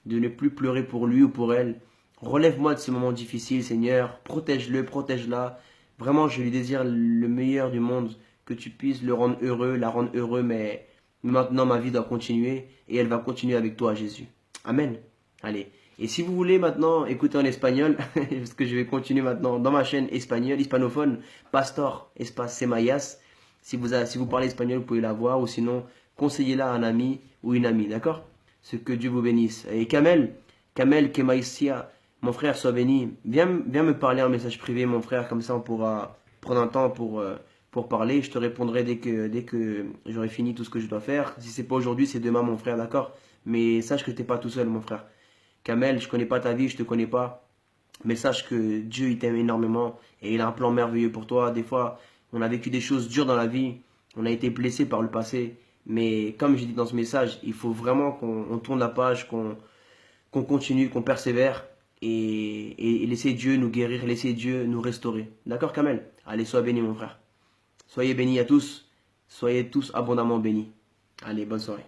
S1: ne plus pleurer pour lui ou pour elle. Relève-moi de ce moment difficile, Seigneur. Protège-le, protège-la. Vraiment, je lui désire le meilleur du monde. Que tu puisses le rendre heureux, la rendre heureux, mais maintenant ma vie doit continuer et elle va continuer avec toi, Jésus. Amen. Allez. Et si vous voulez maintenant écouter en espagnol, parce que je vais continuer maintenant dans ma chaîne espagnole, hispanophone, Pastor Espace Semayas. Si vous parlez espagnol, vous pouvez la voir, ou sinon, conseillez-la à un ami ou une amie, d'accord? Ce que Dieu vous bénisse. Et Kamel Kemaïsia, mon frère, sois béni. Viens me parler en message privé, mon frère, comme ça on pourra prendre un temps pour parler. Je te répondrai dès que j'aurai fini tout ce que je dois faire. Si c'est pas aujourd'hui, c'est demain, mon frère, d'accord? Mais sache que tu n'es pas tout seul, mon frère. Kamel, je connais pas ta vie, je te connais pas. Mais sache que Dieu, il t'aime énormément et il a un plan merveilleux pour toi. Des fois, on a vécu des choses dures dans la vie, on a été blessé par le passé. Mais comme je dis dans ce message, il faut vraiment qu'on tourne la page, qu'on continue, qu'on persévère et laisser Dieu nous guérir, laisser Dieu nous restaurer. D'accord, Kamel? Allez, sois béni, mon frère. Soyez bénis à tous, soyez tous abondamment bénis. Allez, bonne soirée.